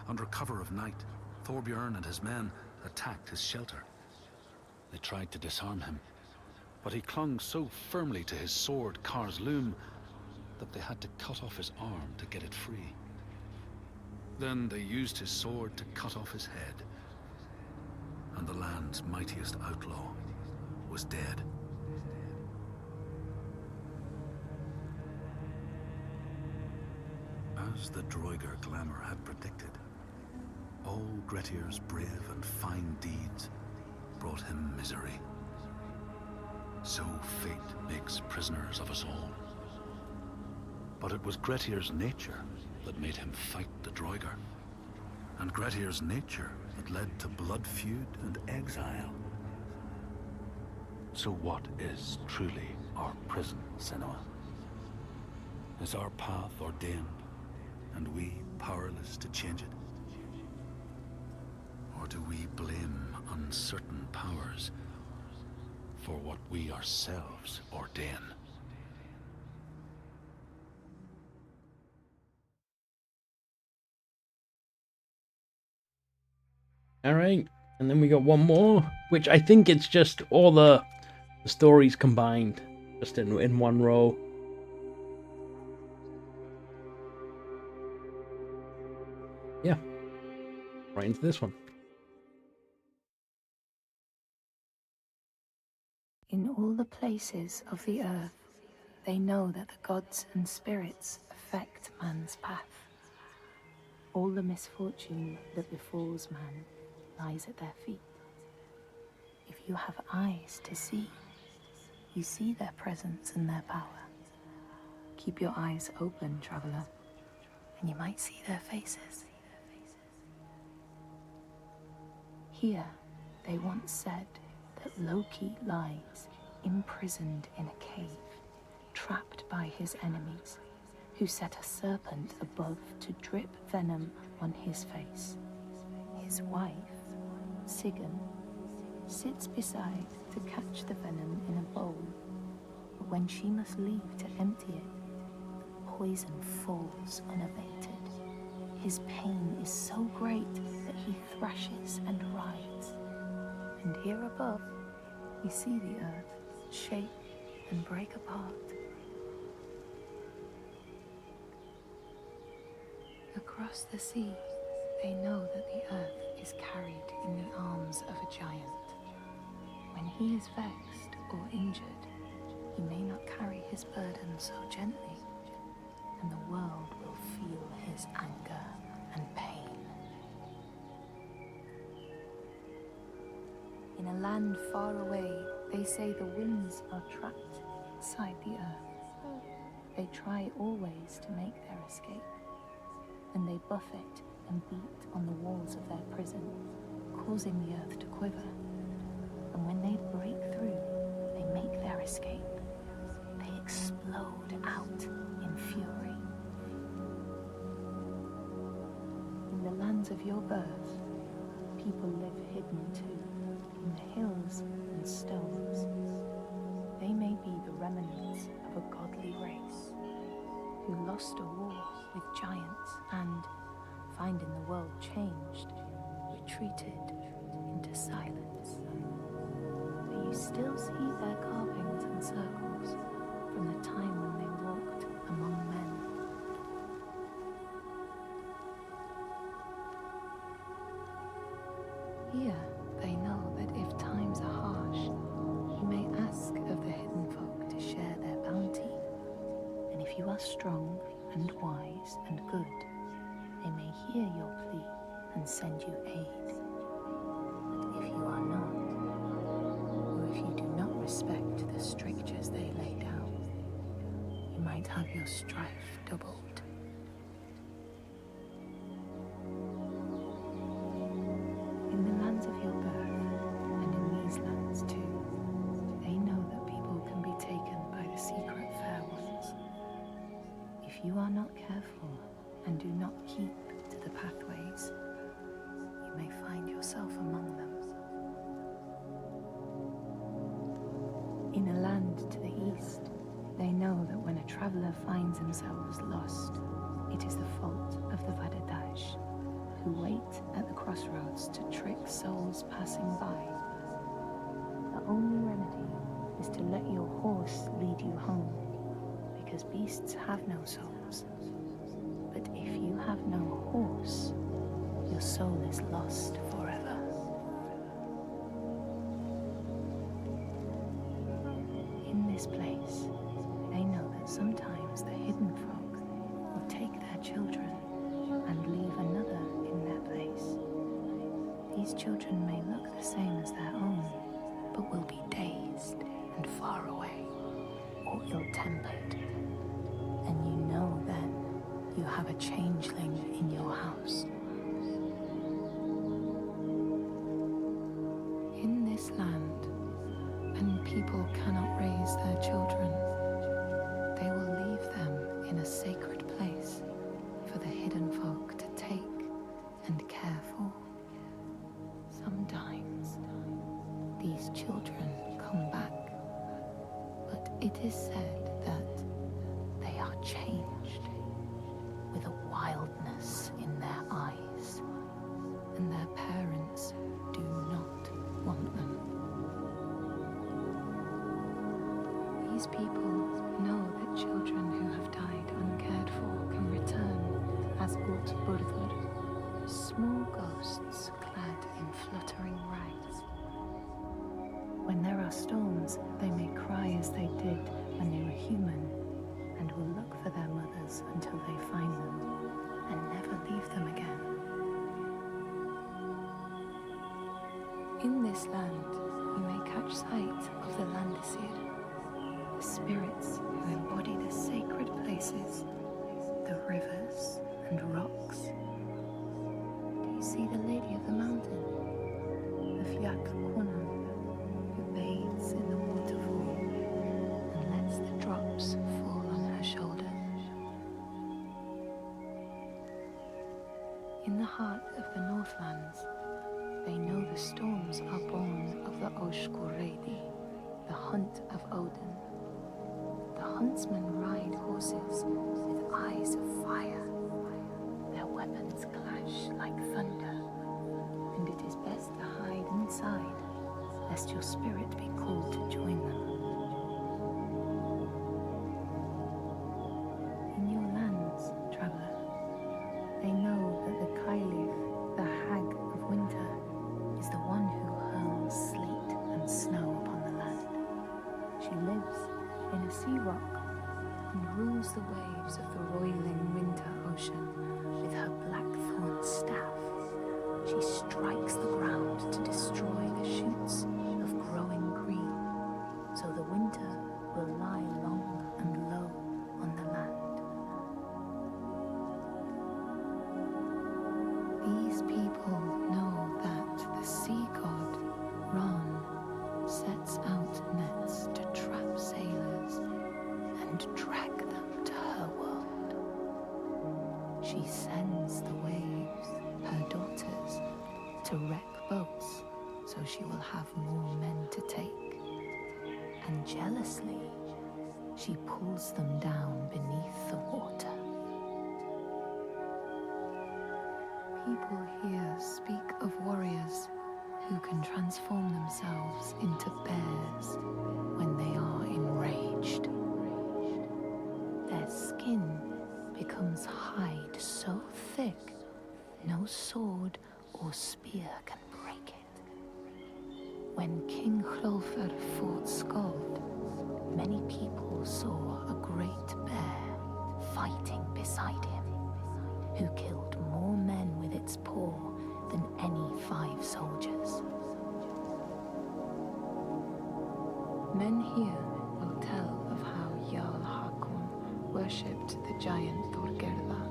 Under cover of night, Thorbjorn and his men attacked his shelter. They tried to disarm him, but he clung so firmly to his sword, Kar's Loom, that they had to cut off his arm to get it free. Then they used his sword to cut off his head, and the land's mightiest outlaw was dead. As the Droigar glamour had predicted, all Grettir's brave and fine deeds brought him misery. So fate makes prisoners of us all. But it was Grettir's nature that made him fight the Droigar, and Grettir's nature that led to blood feud and exile. So what is truly our prison, Senua? Is our path ordained, and we powerless to change it? Or do we blame uncertain powers for what we ourselves ordain? Alright, and then we got one more, which I think it's just all the stories combined, just in one row. Yeah, right into this one. In all the places of the earth, they know that the gods and spirits affect man's path. All the misfortune that befalls man lies at their feet. If you have eyes to see, you see their presence and their power. Keep your eyes open, traveler, and you might see their faces. Here, they once said that Loki lies imprisoned in a cave, trapped by his enemies, who set a serpent above to drip venom on his face. His wife, Sigyn, sits beside to catch the venom in a bowl, but when she must leave to empty it, the poison falls unabated. His pain is so great that he thrashes and writhes. And here above, we see the earth shake and break apart. Across the sea, they know that the earth is carried in the arms of a giant. When he is vexed or injured, he may not carry his burden so gently, and the world will feel his anger and pain. In a land far away, they say the winds are trapped inside the earth. They try always to make their escape, and they buffet and beat on the walls of their prison, causing the earth to quiver. And when they break through, they make their escape. They explode out in fury. In the lands of your birth, people live hidden too, in the hills and stones. They may be the remnants of a godly race who lost a war with giants and, finding the world changed, retreated into silence. But you still see their carvings and circles from the time when they walked among men. Here, they know that if times are harsh, you may ask of the hidden folk to share their bounty. And if you are strong and wise and good, they may hear your plea and send you aid. But if you are not, or if you do not respect the strictures they lay down, you might have your strife doubled. In the lands of your birth, and in these lands too, they know that people can be taken by the secret fair ones. If you are not careful and do not keep to the pathways, you may find yourself among them. In a land to the east, they know that when a traveler finds themselves lost, it is the fault of the Vadadash, who wait at the crossroads to trick souls passing by. The only remedy is to let your horse lead you home, because beasts have no souls. But if you have no horse, your soul is lost forever. In this place, they know that sometimes the hidden folk will take their children and leave another in their place. These children may look the same as their own, but will be dazed and far away, or ill-tempered. And you know then you have a changeling in your house. In this land, when people cannot raise their children, they will leave them in a sacred place for the hidden folk to take and care for. Sometimes these children come back, but it is said that they are changed, with a wildness in their eyes, and their parents do not want them. These people know that children who have died uncared for can return as Utburður, small ghosts clad in fluttering rags. When there are storms, they may cry as they did when they were human, and will look for their mothers until they find them, and never leave them again. In this land, you may catch sight of the Landisir, the spirits who embody the sacred places, the rivers and rocks. Do you see the Lady of the Mountain, the Fjak Kuna, who bathes in the waterfall and lets the drops fall on her shoulder? In the heart of the Northlands, they know the storms are born of the Oshkuredi, the hunt of Odin. The huntsmen ride horses with eyes of fire. Their weapons clash like thunder, and it is best to hide inside, lest your spirit be called to join them. In your lands, traveler, they know that the Kailif, the hag of winter, is the one who hurls sleet and snow upon the land. She lives in a sea rock and rules the waves of the roiling winter ocean with her blackthorn staff. She strikes the ground to destroy the shoots of growing green, so the winter will lie long and low on the land. These people know that the sea god, Ran, sets out nets to trap sailors and drag them to her world. She sends the waves, her daughters, to wreck boats so she will have more men to take. And jealously, she pulls them down beneath the water. people here speak of warriors who can transform themselves into bears when they are enraged. Their skin becomes hide so thick, no sword or spear can break it. When King Hrolfr fought Skald, many people saw a great bear fighting beside him, who killed more men with its paw than any 5 soldiers. Men here will tell of how Jarl Hakon worshipped the giant Thorgerða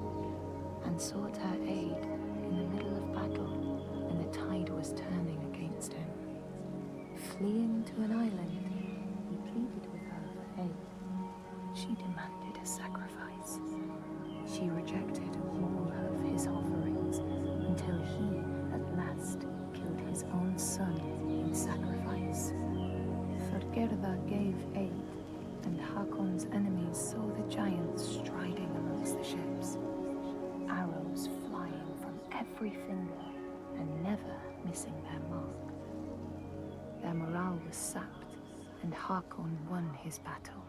and sought her aid in the middle of battle when the tide was turning against him. Fleeing to an island, he pleaded with her for aid. She demanded a sacrifice. She rejected all of his offerings until he, at last, killed his own son in sacrifice. Thorgerða gave aid, and Hakon's enemies saw the giants striding amongst the ships, arrows flying from every finger and never missing their mark. Their morale was sapped, and Hakon won his battle.